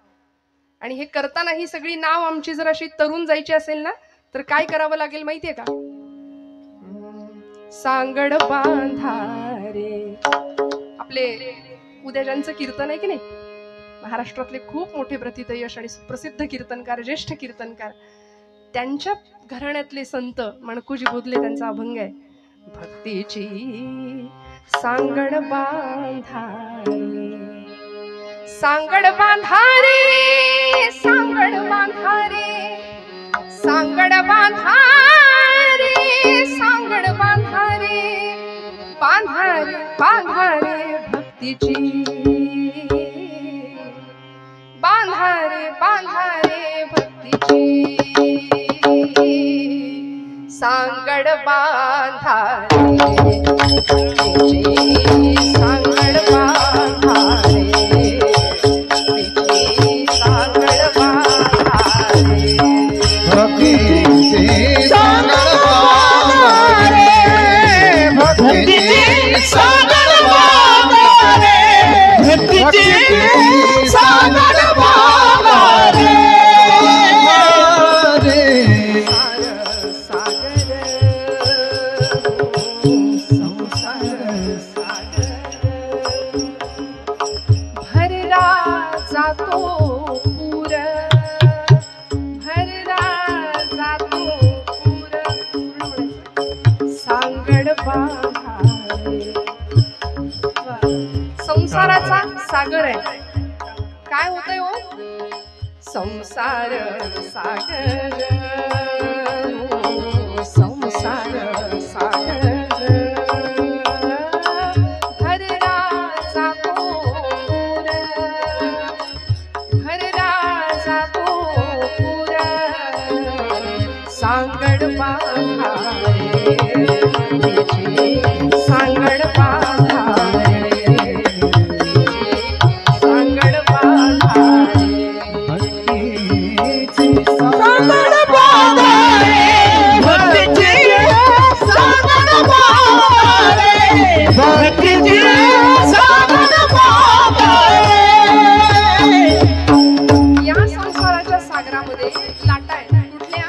आणि हे करताना ही सगळी नाव आमची जर अशी तरुण जायची असेल ना तर काय करावं लागेल माहितीये का? सांगड बांधारे. आपले उद्या ज्यांचं कीर्तन आहे की नाही, महाराष्ट्रातले खूप मोठे प्रथितयश आणि सुप्रसिद्ध कीर्तनकार, ज्येष्ठ कीर्तनकार, त्यांच्या घराण्यातले संत मणकुजी बोधले, त्यांचा अभंग आहे, भक्तीची सांगड बांधारे सांगड बांधारे सांगड बांधारे सांगड बांधारे सांगड बांधारे बांधारे बांधारे भक्तीची बांधारे बांधारे भक्तीची सांगड बांधारे भक्तीची सांगड बांधारे भक्तीची सांगड बांधारे भक्तीची सांगड बांधारे भक्तीची सांगड बांधारे भक्तीची सांगड बांधारे संसाराचा सागर आहे. काय होतंय हो? संसार सागर संसार सागर भरला जातो पूर भरला जातो पूर सांगड बांधारे सांगड बांधारे सांगड बांधारे सांगड बांधारे भक्तीची सांगड बांधारे भक्तीची सांगड बांधारे. या संसाराच्या सागरामध्ये लाटा आहेत. कुठल्या?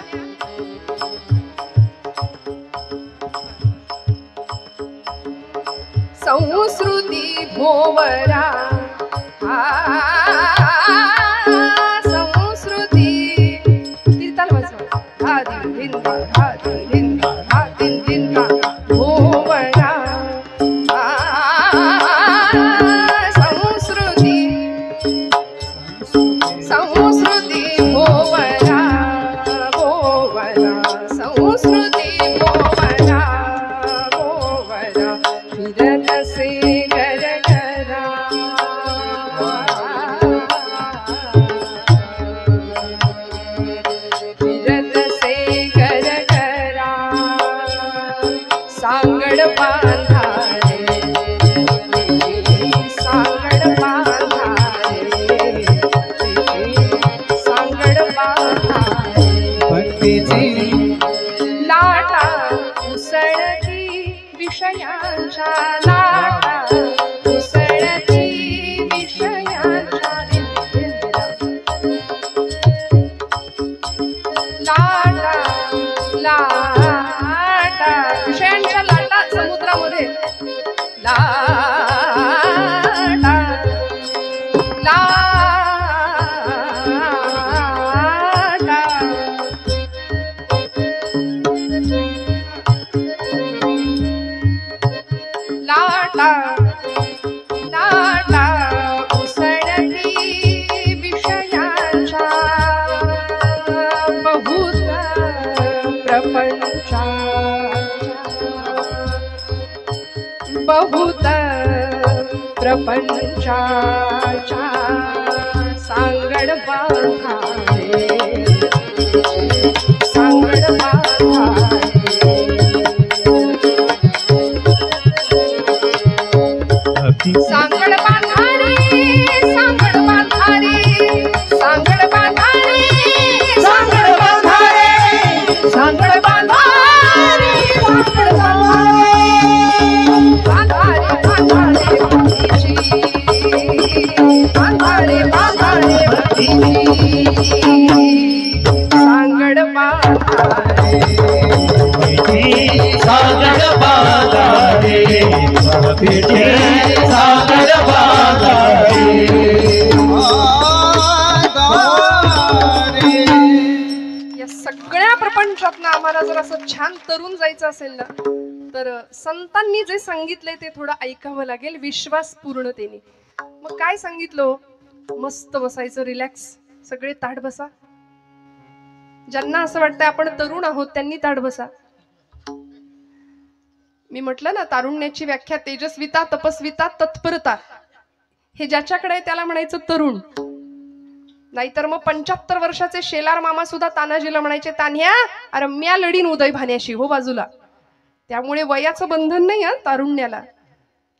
संस्कृती भोवरा संस्कृती तीर्थाल वाजवा हा दिन दिन हा दिन दिन हा दिन दिन भोवरा संस्कृती संस्कृती भोवरा भोवरा संस्कृती भोवरा भोवरा फिरत से गर गरा फिरत से गर गरा सांगड बांधारे सांगड बांधारे सांगड बांधारे भक्तीची लाटा उसळती विषयांच्या लाटा उसळती विषयांच्या लाटा लाटा विषयांच्या लाटा समुद्रामध्ये लाटा लाटा लाटा उसळती विषयांच्या बहुत प्रपंचा बहुत प्रपंचाच्या सांगड बांधारे सांगड बांधारे सांगड बांधारे सांगड बांधारे सांगड बांधारे सांगड बांधारे सांगड बांधारे सांगड बांधारे बांधारे भक्तीची बांधारे बांधारे भक्तीची तुम्हाला जर असं छान तरुण जायचं असेल ना, तर संतांनी जे सांगितलंय ते थोडं ऐकावं लागेल विश्वास पूर्णतेने. मग काय सांगितलं? मस्त बसायचं, रिलॅक्स, सगळे ताठ बसा. ज्यांना असं वाटतंय आपण तरुण आहोत त्यांनी ताठ बसा. मी म्हटलं ना, तारुण्याची व्याख्या तेजस्विता, तपस्विता, तत्परता. हे ज्याच्याकडे आहे त्याला म्हणायचं तरुण. नाहीतर मग 75 वर्षाचे शेलार मामा सुद्धा तानाजीला म्हणायचे, तान्ह्या अरे म्या लढीन उदय भाण्याशी, हो बाजूला. त्यामुळे वयाचं बंधन नाही हा तारुण्याला.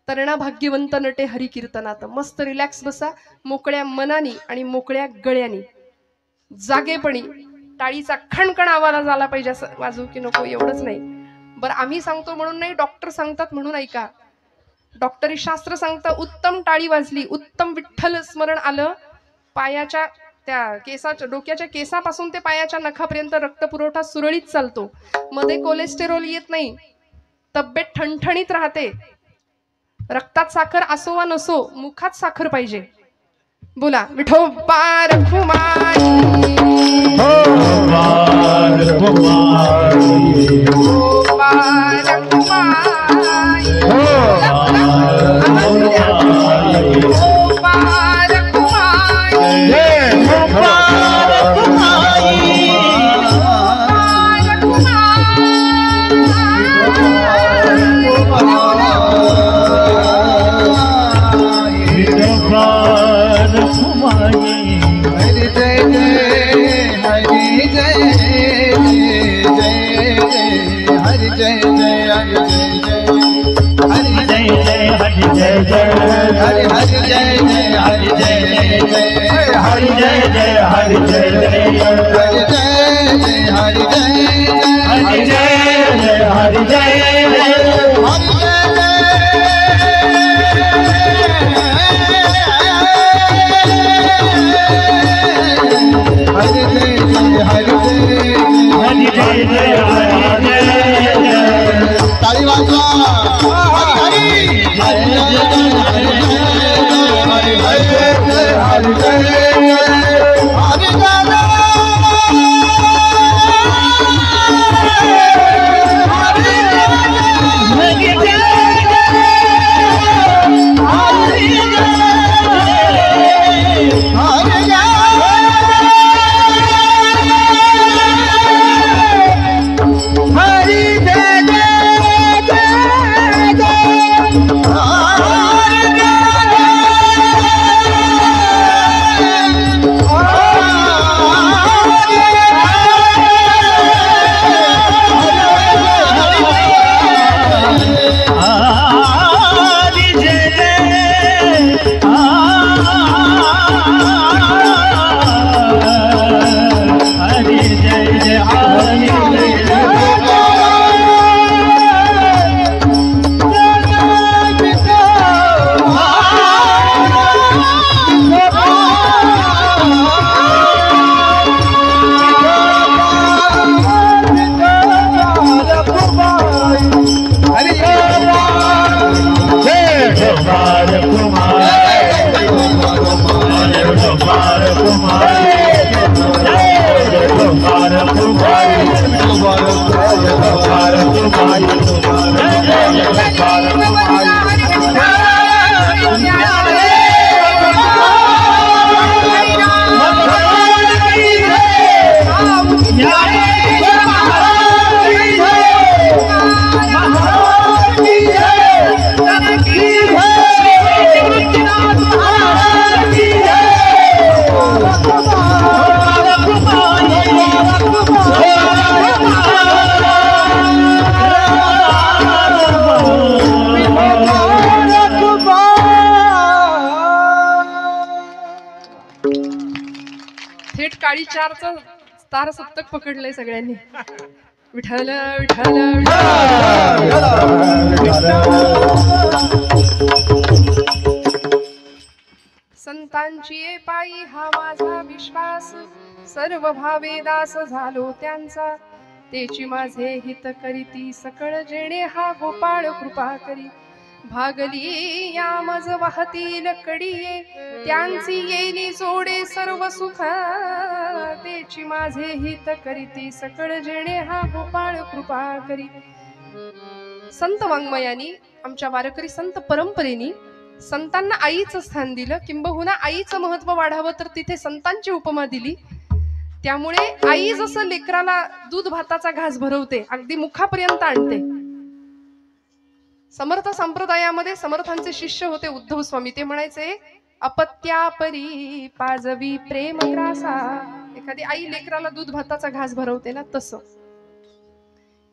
तरणा भाग्यवंत नटे हरिकीर्तनात. मस्त रिलॅक्स बसा, मोकळ्या मनानी आणि मोकळ्या गळ्यानी, जागेपणी. टाळीचा खणखण आवाज झाला पाहिजे, असं वाजू की नको एवढंच नाही. बरं, आम्ही सांगतो म्हणून नाही, डॉक्टर सांगतात म्हणून ऐका. डॉक्टरी शास्त्र सांगतं उत्तम टाळी वाजली, उत्तम विठ्ठल स्मरण आलं, पायाच्या त्या केसाच्या, डोक्याच्या केसापासून ते पायाच्या नखापर्यंत रक्तपुरवठा सुरळीत चालतो, मध्ये कोलेस्टेरॉल येत नाही, तब्येत ठणठणीत राहते. रक्तात साखर असो वा नसो, मुखात साखर पाहिजे. बोला विठोबा रखुमाई, विठोबा रखुमाई, विठोबा रखुमाई, विठोबा हरि हरि जय जय हरि जय जय हरि जय जय हरि जय जय हरि जय जय हरि जय हरि जय जय हरि जय ताली वाजवा. हरि हरि काळी चारचं तार सप्तक पकडलंय सगळ्यांनी. विठ्ठल विठ्ठल संतांची ये पायी हा माझा विश्वास, सर्व भावे दास झालो त्यांचा, तेची माझे हित करीती सकळ जेणे हा गोपाळ कृपा करी. भागली या मज वाहतील कडिये त्यांची येणी जोडे सर्व सुख तेची माझे हित करीती सकळ जेणे हा गोपाळ कृपा करी. संत वाङ्मयानी आमच्या वारकरी संत परंपरेनी संतांना आईचं स्थान दिलं, किंबहुना आईचं महत्व वाढावं तर तिथे संतांची उपमा दिली. त्यामुळे आई जसं लेकराला दूध भाताचा घास भरवते, अगदी मुखापर्यंत आणते. समर्थ संप्रदायामध्ये समर्थांचे शिष्य होते उद्धव स्वामी. ते म्हणायचे अपत्यापरी पाजवी प्रेम ग्रासा. एखादी आई लेकराला दूध भाताचा घास भरवते ना, तसं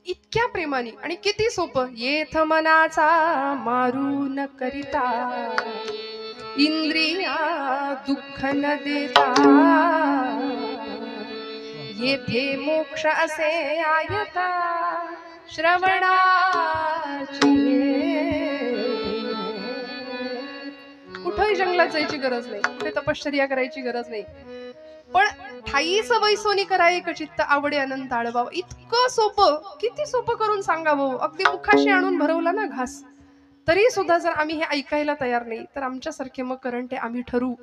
इतक्या प्रेमाने. आणि किती सोपं. येथ मनाचा मारू न करिता इंद्रिया दुःख न देता येथे मोक्ष असे आयता श्रवणाची. कुठेही जंगलात जायची गरज नाही, कुठे तपश्चर्या करायची गरज नाही, पण ठाईच वैसोनी कराय चित्त आवडे अनंत आळवावं. इतकं सोपं, किती सोपं करून सांगावं. अगदी मुखाशी आणून भरवला ना घास, तरी सुद्धा जर आम्ही हे ऐकायला तयार नाही तर आमच्यासारखे मग करंटे आम्ही ठरू.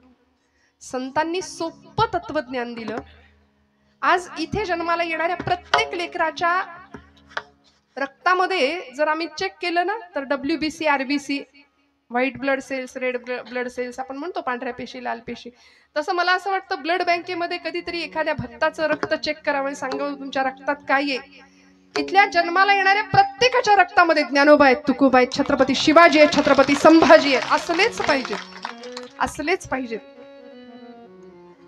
संतांनी सोपं तत्वज्ञान दिलं. आज इथे जन्माला येणाऱ्या प्रत्येक लेकराच्या रक्तामध्ये जर आम्ही चेक केलं ना तर WBC, RBC, white blood cells, red blood cells आपण म्हणतो, पांढऱ्या पेशी, लाल पेशी, तसं मला असं वाटतं ब्लड बँकेमध्ये कधीतरी एखाद्या भक्ताचं रक्त चेक करावं आणि सांगावं तुमच्या रक्तात काय आहे. इथल्या जन्माला येणाऱ्या प्रत्येकाच्या रक्तामध्ये ज्ञानोबा आहेत, तुकोबा आहेत, छत्रपती शिवाजी आहेत, छत्रपती संभाजी आहेत. असलेच पाहिजेत, असलेच पाहिजेत.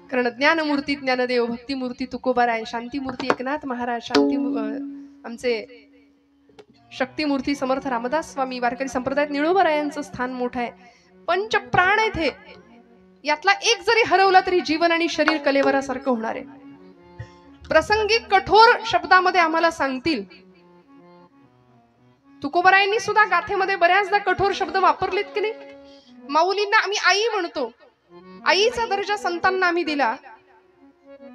कारण ज्ञानमूर्ती ज्ञानदेव, भक्तिमूर्ती तुकोबाराय, शांतीमूर्ती एकनाथ महाराज, आमचे शक्तिमूर्ती समर्थ रामदास स्वामी, वारकरी संप्रदायात निळोबारायांचं स्थान मोठं आहे. पंच प्राण आहेत हे. यातला एक जरी हरवला तरी जीवन आणि शरीर कलेवरासारखं होणार आहे. प्रसंगी कठोर शब्दामध्ये आम्हाला सांगतील. तुकोबारायांनी सुद्धा गाथेमध्ये बऱ्याचदा कठोर शब्द वापरलेत की नाही. माऊलींना आम्ही आई म्हणतो, आईचा दर्जा संतांना आम्ही दिला.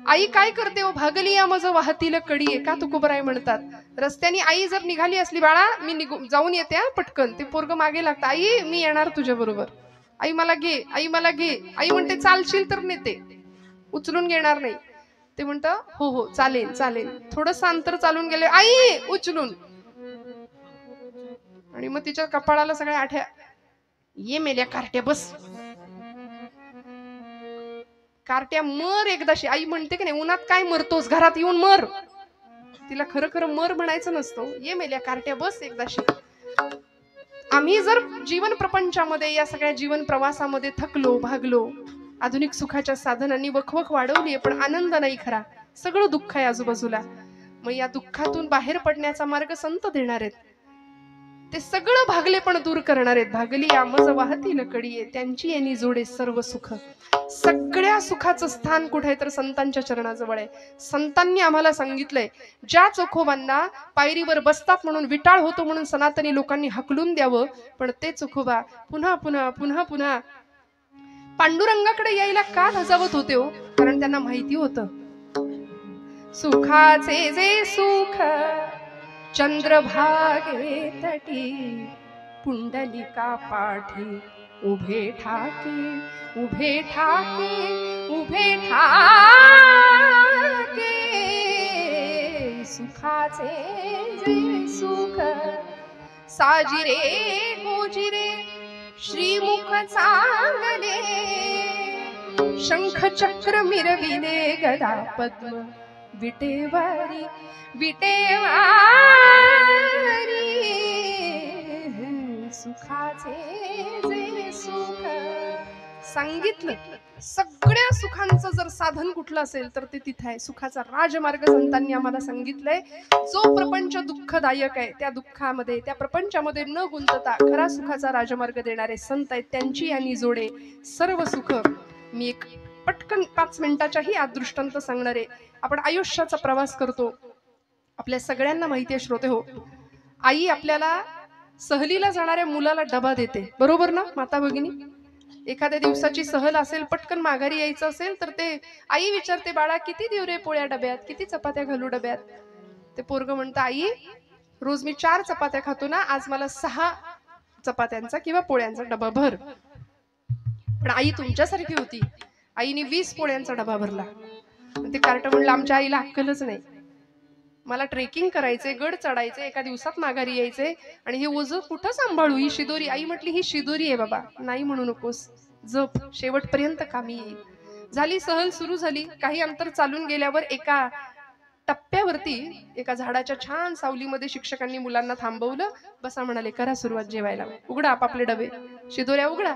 आई काय करते हो, भागली या मज वाहतील कडिये, का तुकोबाराय म्हणतात. रस्त्याने आई जर निघाली असली, बाळा मी जाऊन येते पटकन, ते पोरग मागे लागतं, आई मी येणार तुझ्या बरोबर, आई मला घे, आई मला घे. आई म्हणते चालशील तर नेते, उचलून घेणार नाही. ते म्हणतं हो हो चालेल चालेल. थोडंसं अंतर चालून गेले, आई उचलून. आणि मग तिच्या कपाळाला सगळ्या आठ्या, ये मेल्या कार्ट्या बस, कार्ट्या मर एकदाशी. आई म्हणते की नाही, उन्हात काय मरतोस, घरात येऊन मर. तिला खरं खरं मर म्हणायचं नसतं, ये मेल्या कार्ट्या बस एकदाशी. आम्ही जर जीवन प्रपंचामध्ये, या सगळ्या जीवन प्रवासामध्ये थकलो, भागलो, आधुनिक सुखाच्या साधनांनी वखवख वाढवली, पण आनंद नाही खरा, सगळं दुःख आहे आजूबाजूला. मग या दुःखातून बाहेर पडण्याचा मार्ग संत देणार आहेत. ते सगळं भागले पण दूर करणार आहेत. भागली या मज वाहतील कडिये त्यांची येणी जोडे सर्व सुख. सगळ्या सुखाचं स्थान कुठे आहे तर संतांच्या चरणाजवळ आहे. संतांनी आम्हाला सांगितलंय, ज्या चोखोबांना पायरीवर बसतात म्हणून विटाळ होतो म्हणून सनातनी लोकांनी हकलून द्यावं, पण ते चोखोबा पुन्हा पुन्हा पुन्हा पुन्हा पांडुरंगाकडे यायला का धजावत होते हो. कारण त्यांना माहिती होतं, सुखाचे जे सुख चंद्रभागे तटी पुंडलिका पाठी उभे ठाके, उभे ठाके, उभे ठाके. सुखाचे जे सुख साजिरे गोजिरे श्रीमुख चांगले, शंख चक्र मिरविले गदा पद्म विटेवारी, विटेवारी. सुखाचे जे सुख सांगितलं. सगळ्या सुखांचं जर साधन कुठलं असेल तर ते तिथे आहे. सुखाचा राजमार्ग संतांनी आम्हाला सांगितलंय. जो प्रपंच दुःखदायक आहे, त्या दुःखामध्ये, त्या प्रपंचामध्ये न गुंतता खरा सुखाचा राजमार्ग देणारे संत आहेत. त्यांची यांनी जोडे सर्व सुख. मी एक पटकन 5 मिनिटाच्याही आत दृष्टांत सांगणार आहे. आपण आयुष्याचा प्रवास करतो, आपल्या सगळ्यांना माहिती आहे श्रोते हो, आई आपल्याला सहलीला जाणाऱ्या मुलाला डबा देते, बरोबर ना माता भगिनी. एखाद्या दिवसाची सहल असेल, पटकन माघारी यायचं असेल तर ते आई विचारते, बाळा किती देऊ रे पोळ्या डब्यात, किती चपात्या घालू डब्यात. ते पोरग म्हणतं, आई रोज मी 4 चपात्या खातो ना, आज मला 6 चपात्यांचा किंवा पोळ्यांचा डबा भर. पण आई तुमच्यासारखी होती. आईने 20 पोळ्यांचा डबा भरला. ते कार्ट म्हणलं आमच्या आईला अक्कलच नाही. मला ट्रेकिंग करायचे, गड चढायचे, एका दिवसात माघारी यायचे आणि हे ओझं कुठं सांभाळू? ही शिदोरी. आई म्हटली ही शिदोरी आहे बाबा, नाही म्हणू नकोस, जप, शेवटपर्यंत कामी येईल. झाली सहल सुरू झाली. काही अंतर चालून गेल्यावर एका टप्प्यावरती एका झाडाच्या छान सावलीमध्ये शिक्षकांनी मुलांना थांबवलं. बसा म्हणाले, करा सुरुवात जेवायला, उघडा आपापले डबे, शिदोऱ्या उघडा.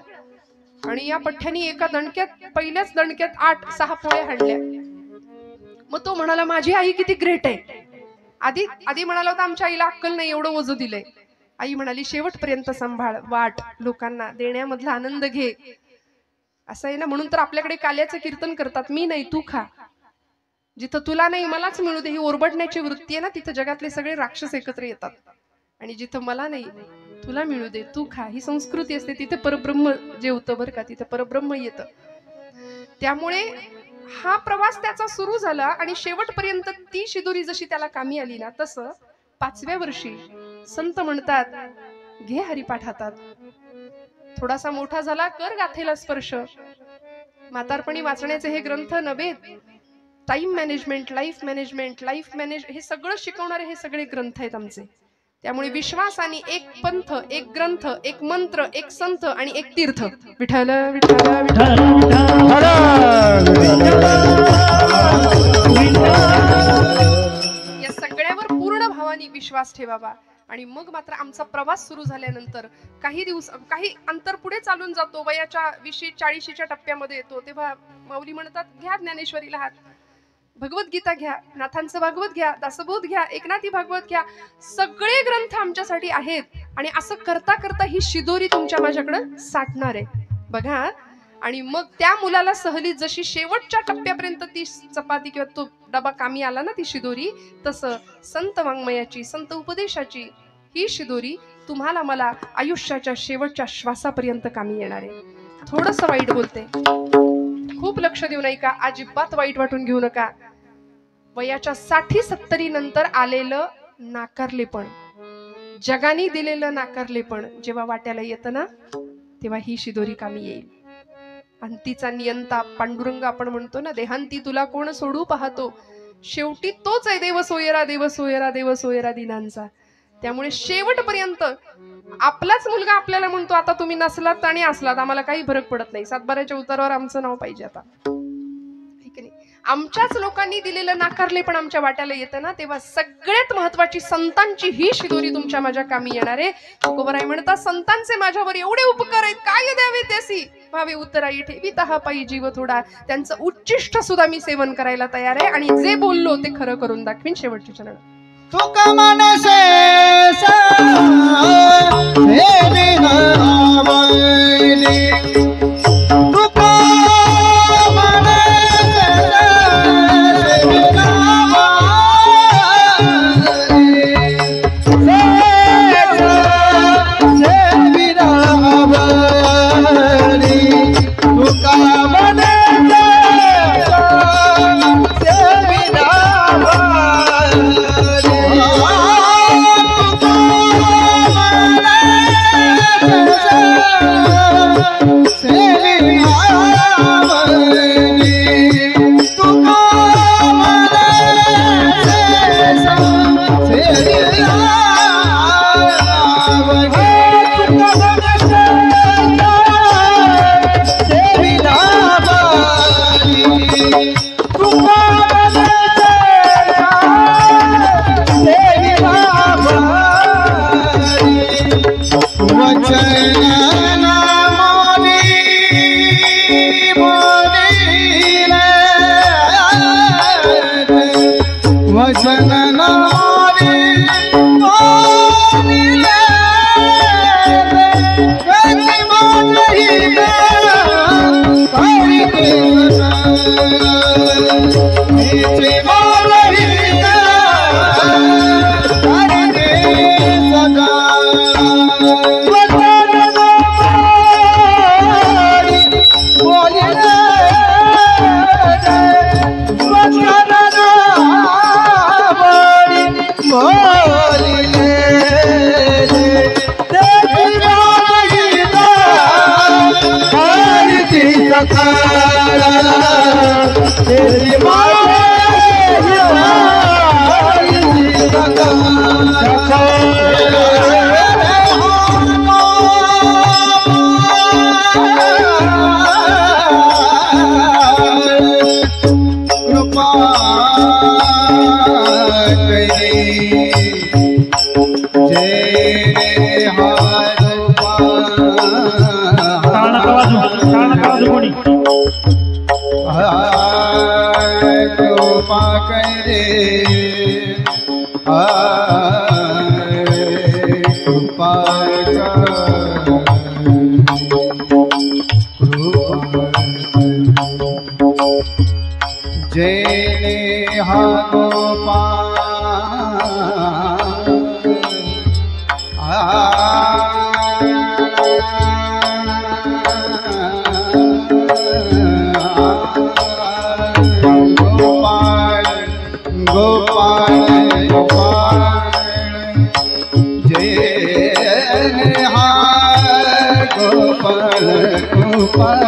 आणि या पठ्ठ्यानी एका दणक्यात, पहिल्याच दणक्यात 8-6 पोळ्या हाणल्या. मग तो म्हणाला माझी आई किती ग्रेट आहे. आधी म्हणाला होता आमच्या आईला अक्कल नाही, एवढं ओझं दिलंय. आई म्हणाली शेवटपर्यंत सांभाळ, वाट, लोकांना देण्यामधला आनंद घे. असं आहे ना, म्हणून तर आपल्याकडे काल्याचं कीर्तन करतात, मी नाही तू खा. जिथं तुला नाही मलाच मिळू दे, ही ओरबडण्याची वृत्ती आहे ना, तिथं जगातले सगळे राक्षस एकत्र येतात. आणि जिथं मला नाही तुला मिळू दे, तू खा, ही संस्कृती असते. तिथे परब्रह्म जेवतं बरं का, तिथे परब्रह्म येतं. त्यामुळे हा प्रवास त्याचा सुरू झाला आणि शेवटपर्यंत ती शिदोरी जशी त्याला कामी आली ना, तसं 5व्या वर्षी संत म्हणतात घे हरिपाठ हातात. थोडासा मोठा झाला, कर गाथेला स्पर्श. म्हातारपणी वाचण्याचे हे ग्रंथ नव्हे, टाइम मॅनेजमेंट, लाईफ मॅनेज हे सगळं शिकवणारे हे सगळे ग्रंथ आहेत आमचे. त्यामुळे विश्वासाने एक पंथ, एक ग्रंथ, एक मंत्र, एक संत आणि एक तीर्थ. विठ्ठल विठ्ठल विठ्ठल. या सगळ्यावर पूर्ण भावाने विश्वास ठेवावा. आणि मग मात्र आमचा प्रवास सुरू झाल्यानंतर काही अंतर पुढे चालून जातो, वयाच्या 20-40च्या टप्प्यामध्ये येतो, तेव्हा माऊली म्हणतात घ्या ज्ञानेश्वरीला हात, भगवद्गीता घ्या, नाथांचं भागवत घ्या, दासबोध घ्या, एकनाथी भागवत घ्या, सगळे ग्रंथ आमच्यासाठी आहेत. आणि असं करता करता ही शिदोरी तुमच्या माझ्याकडे साठणार आहे बघा. आणि मग त्या मुलाला सहलीत जशी शेवटच्या टप्प्यापर्यंत ती चपाती किंवा तो डबा कामी आला ना, ती शिदोरी, तसं संत वाङ्मयाची, संत उपदेशाची ही शिदोरी तुम्हाला मला आयुष्याच्या शेवटच्या श्वासापर्यंत कामी येणार आहे. थोडस वाईट बोलते, खूप लक्ष देऊ नका, अजिबात वाईट वाटून घेऊ नका. वयाच्या 60-70 नंतर आलेलं नाकारलेपण, जगाने दिलेलं नाकारलेपण जेव्हा वाट्याला येतं ना, तेव्हा ही शिदोरी कामी येईल. अंतीचा नियंता पांडुरंग आपण म्हणतो ना, देहांती तुला कोण सोडू पाहतो, शेवटी तोच आहे देव सोयरा, देव सोयरा, देव सोयरा दिनांचा. त्यामुळे शेवटपर्यंत आपलाच मुलगा आपल्याला म्हणतो आता तुम्ही नसलात आणि असलात आम्हाला काही फरक पडत नाही, सातबाऱ्याच्या उतारावर आमचं नाव पाहिजे आता. आमच्याच लोकांनी दिलेलं नाकारले पण आमच्या वाट्याला येतं ना, तेव्हा सगळ्यात महत्वाची संतांची ही शिदोरी तुमच्या माझ्या कामी येणार आहे. तुकोबराय म्हणतात संतांचे माझ्यावर एवढे उपकार आहेत, काय द्यावे त्यासी भावे उतराई ठेवीत हा पायी जीव थोडा. त्यांचं उच्चिष्ट सुद्धा मी सेवन करायला तयार आहे आणि जे बोललो ते खरं करून दाखवीन. शेवटचे चरण तुका मनसे तेरी माते कृपा करे कृपा जय हा गोपाल गोपाल जय हा गोपाल गोपाल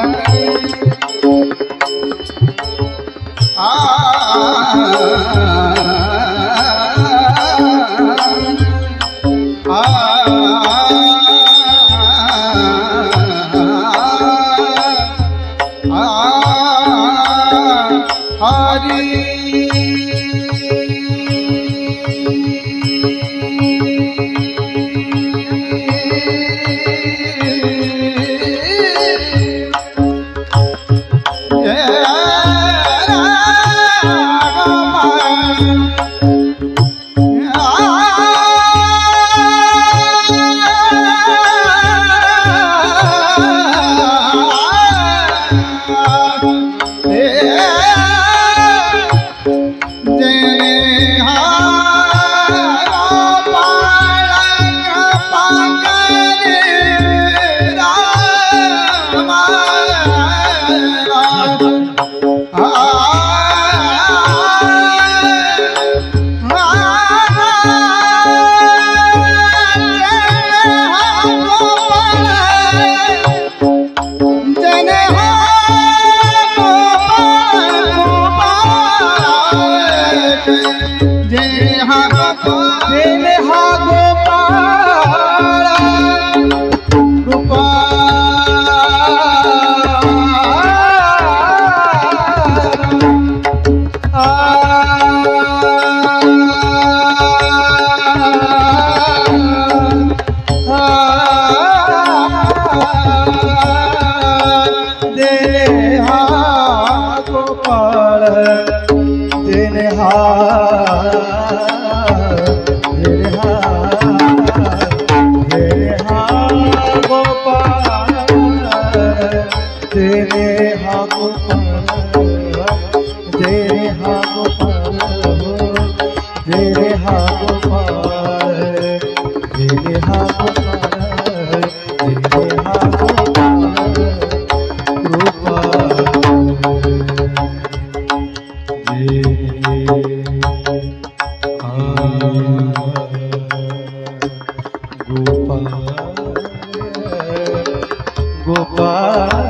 गोपाल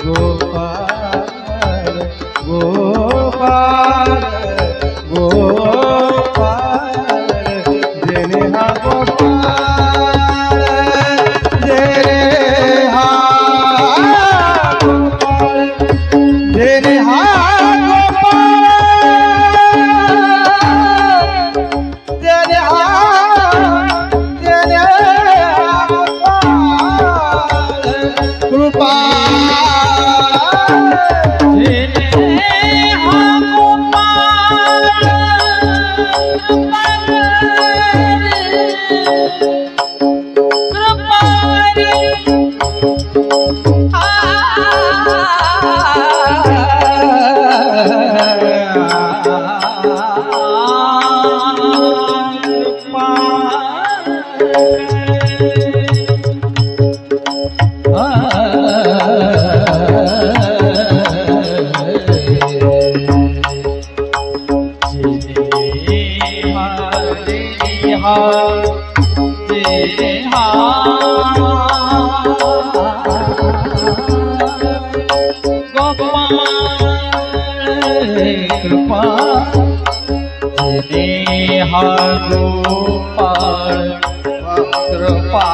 गोपाल गोपाल गोपाळ कृपा हा गोपाळ कृपा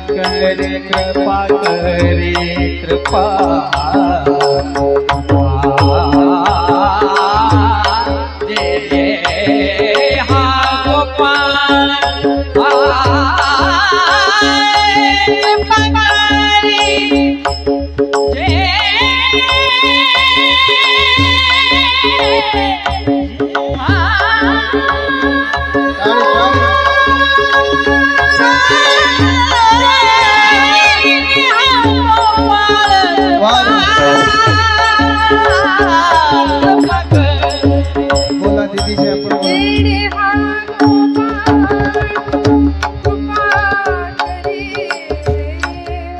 करे कृपा करे कृपा हा गोपाळ बोला दीदी आपण येणे हा गोपाळ कृपा करी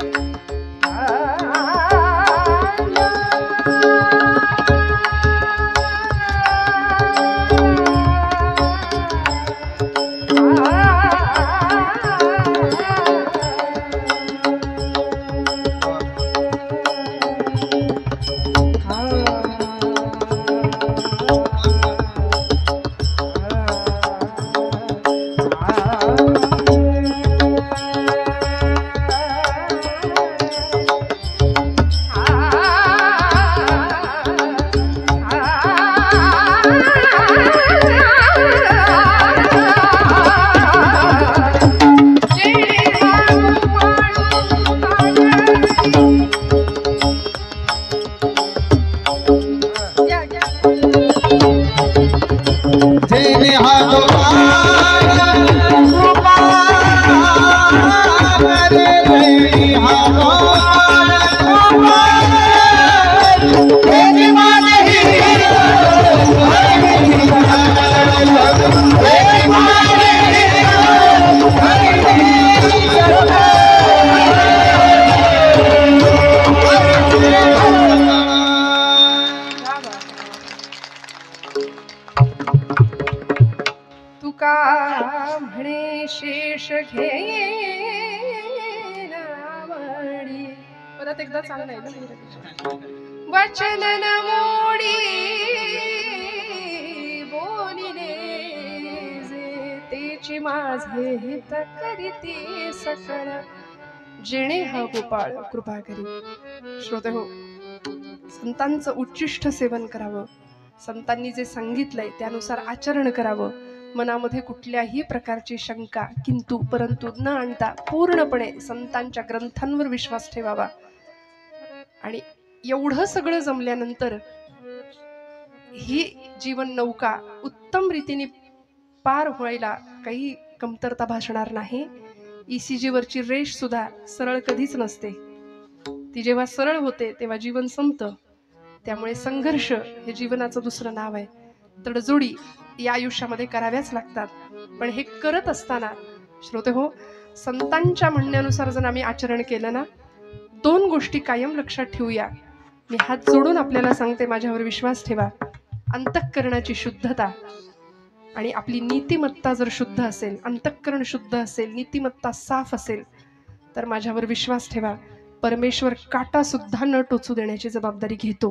जेने हा गोपाळ कृपा करे जेने हा गोपाळ कृपा तेरी माने ही तेरी माने तुका म्हणे शेष घेणावडी परत एकदा चांगलं आहे ना वचन न मोडी बोलिले जे तेची माझे हित करीती सकळ जेणे हा गोपाळ कृपा करी. श्रोते हो, संतांचं उच्चिष्ट सेवन करावं, संतांनी जे सांगितलंय त्यानुसार आचरण करावं, मनामध्ये कुठल्याही प्रकारची शंका किंतु परंतु न आणता पूर्णपणे संतांच्या ग्रंथांवर विश्वास ठेवावा. आणि एवढं सगळं जमल्यानंतर ही जीवन नौका उत्तम रीतीने पार व्हायला काही कमतरता भासणार नाही. ECG वरची रेष सुद्धा सरळ कधीच नसते, ती जेव्हा सरळ होते तेव्हा जीवन संपतं. त्यामुळे संघर्ष हे जीवनाचं दुसरं नाव आहे. तडजोडी या आयुष्यामध्ये कराव्याच लागतात. पण हे करत असताना श्रोते हो, संतांच्या म्हणण्यानुसार जर आम्ही आचरण केलं ना, 2 गोष्टी कायम लक्षात ठेवूया. मी हात जोडून आपल्याला सांगते, माझ्यावर विश्वास ठेवा. अंतःकरणाची शुद्धता आणि आपली नीतिमत्ता जर शुद्ध असेल, अंतःकरण शुद्ध असेल, नीतिमत्ता साफ असेल, तर माझ्यावर विश्वास ठेवा, परमेश्वर काटा सुद्धा न टोचू देण्याची जबाबदारी घेतो.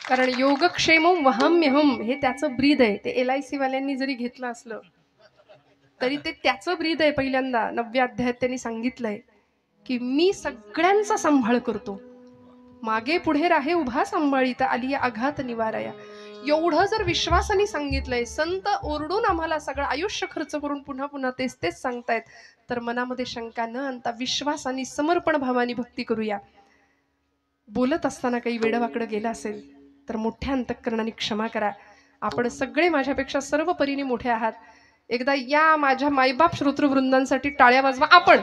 कारण योगक्षेमम वहाम्यहम हे त्याचं ब्रीद आहे. ते LIC वाल्यांनी जरी घेतलं असलं तरी ते त्याचं ब्रीद आहे. पहिल्यांदा 9व्या अध्यायात त्यांनी सांगितलंय की मी सगळ्यांचा सांभाळ करतो, मागे पुढे राहे उभा सांभाळीत आली आघात निवाराया. एवढं जर विश्वासाने सांगितलंय, संत ओरडून आम्हाला सगळं आयुष्य खर्च करून पुन्हा पुन्हा तेच तेच सांगतायत, तर मनामध्ये शंका न आणता विश्वासाने समर्पण भावाने भक्ती करूया. बोलत असताना काही वेडवाकडं गेलं असेल तर मोठ्या अंतःकरणाने क्षमा करा. आपण सगळे माझ्यापेक्षा सर्व परीने मोठे आहात. एकदा या माझ्या मायबाप श्रोतृवृंदांसाठी टाळ्या वाजवा. आपण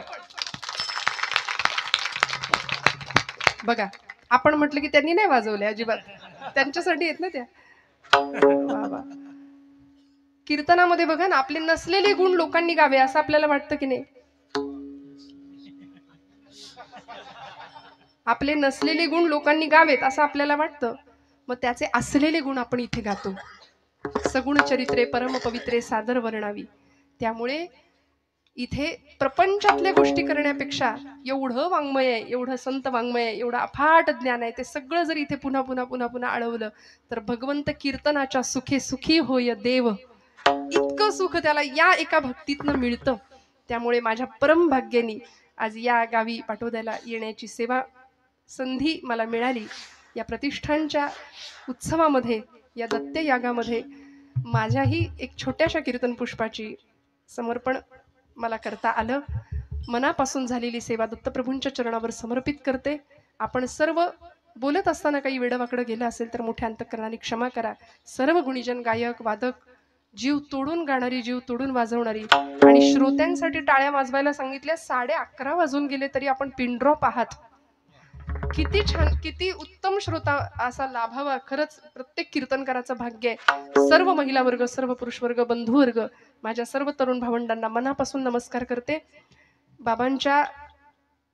बघा, आपण म्हटलं की त्यांनी नाही वाजवल्या अजिबात, त्यांच्यासाठी येत ना त्या. वा. कीर्तनामध्ये बघा ना, आपले नसलेले गुण लोकांनी गावे असं आपल्याला वाटतं की नाही? आपले नसलेले गुण लोकांनी गावेत असं आपल्याला वाटतं. मग त्याचे असलेले गुण आपण इथे गातो. सगुण चरित्रे परम पवित्रे सादर वर्णावी. त्यामुळे इथे प्रपंचातल्या गोष्टी करण्यापेक्षा एवढं वाङ्मय आहे, एवढं संत वाङ्मय आहे, एवढं अफाट ज्ञान आहे, ते सगळं जर इथे पुन्हा पुन्हा पुन्हा पुन्हा आळवलं तर भगवंत कीर्तनाच्या सुखे सुखी होय देव, इतकं सुख त्याला या एका भक्तीतनं मिळतं. त्यामुळे माझ्या परम भाग्यानी आज या गावी पाटोद्याला येण्याची सेवा संधी मला मिळाली. या प्रतिष्ठानच्या उत्सवामध्ये, या दत्तयागामध्ये माझ्याही एक छोट्याशा कीर्तन पुष्पाची समर्पण मला करता आलं. मनापासून झालेली सेवा दत्तप्रभूंच्या चरणावर समर्पित करते. आपण सर्व बोलत असताना काही वेडवाकडं गेलं असेल तर मोठ्या अंतःकरणाने क्षमा करा. सर्व गुणीजन, गायक, वादक, जीव तोडून गाणारी, जीव तोडून वाजवणारी, आणि श्रोत्यांसाठी टाळ्या वाजवायला सांगितल्या. 11:30 वाजून गेले तरी आपण पिनड्रॉप आहात. किती छान, किती उत्तम श्रोता असा लाभावा. खरंच प्रत्येक कीर्तनकाराचं भाग्य आहे. सर्व महिला वर्ग, सर्व पुरुष वर्ग, बंधू वर्ग, माझ्या सर्व तरुण भावंडांना मनापासून नमस्कार करते. बाबांच्या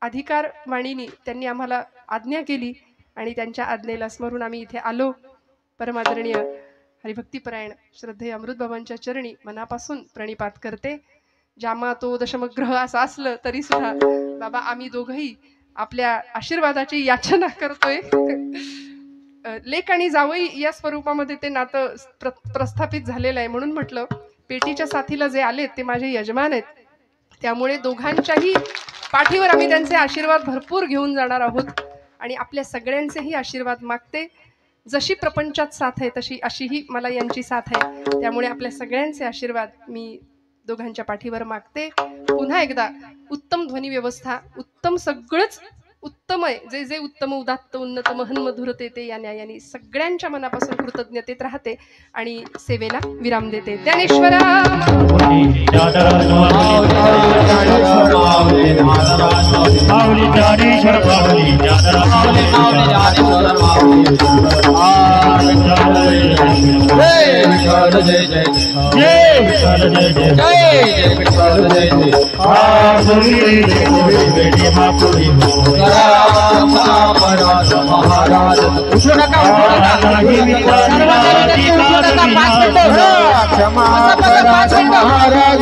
अधिकार वाणीनी त्यांनी आम्हाला आज्ञा केली आणि त्यांच्या आज्ञेला स्मरून आम्ही इथे आलो. परमादरणीय हरिभक्तीपरायण श्रद्धेय अमृत बाबांच्या चरणी मनापासून प्रणिपात करते. जामा तो दशमग्रह असं असलं तरी सुद्धा बाबा आम्ही दोघंही आपल्या आशीर्वादाची याचना करतोय. लेक आणि जावई या स्वरूपामध्ये ते नातं प्रस्थापित झालेलं आहे. म्हणून म्हटलं पेटीच्या साथीला जे आलेत ते माझे यजमान आहेत. त्यामुळे दोघांच्याही पाठीवर आम्ही त्यांचे आशीर्वाद भरपूर घेऊन जाणार आहोत आणि आपल्या सगळ्यांचेही आशीर्वाद मागते. जशी प्रपंचात साथ आहे तशी अशीही मला यांची साथ आहे. त्यामुळे आपल्या सगळ्यांचे आशीर्वाद मी दोघांच्या पाठीवर मागते. पुन्हा एकदा उत्तम ध्वनी व्यवस्था, उत्तम सगळंच उत्तम आहे. जे जे उत्तम, उदात्त, उन्नत, महन, मधुरते ते या न्यायाने सगळ्यांच्या मनापासून कृतज्ञतेत राहते आणि सेवेला विराम देते. ज्ञानेश्वरा महाराज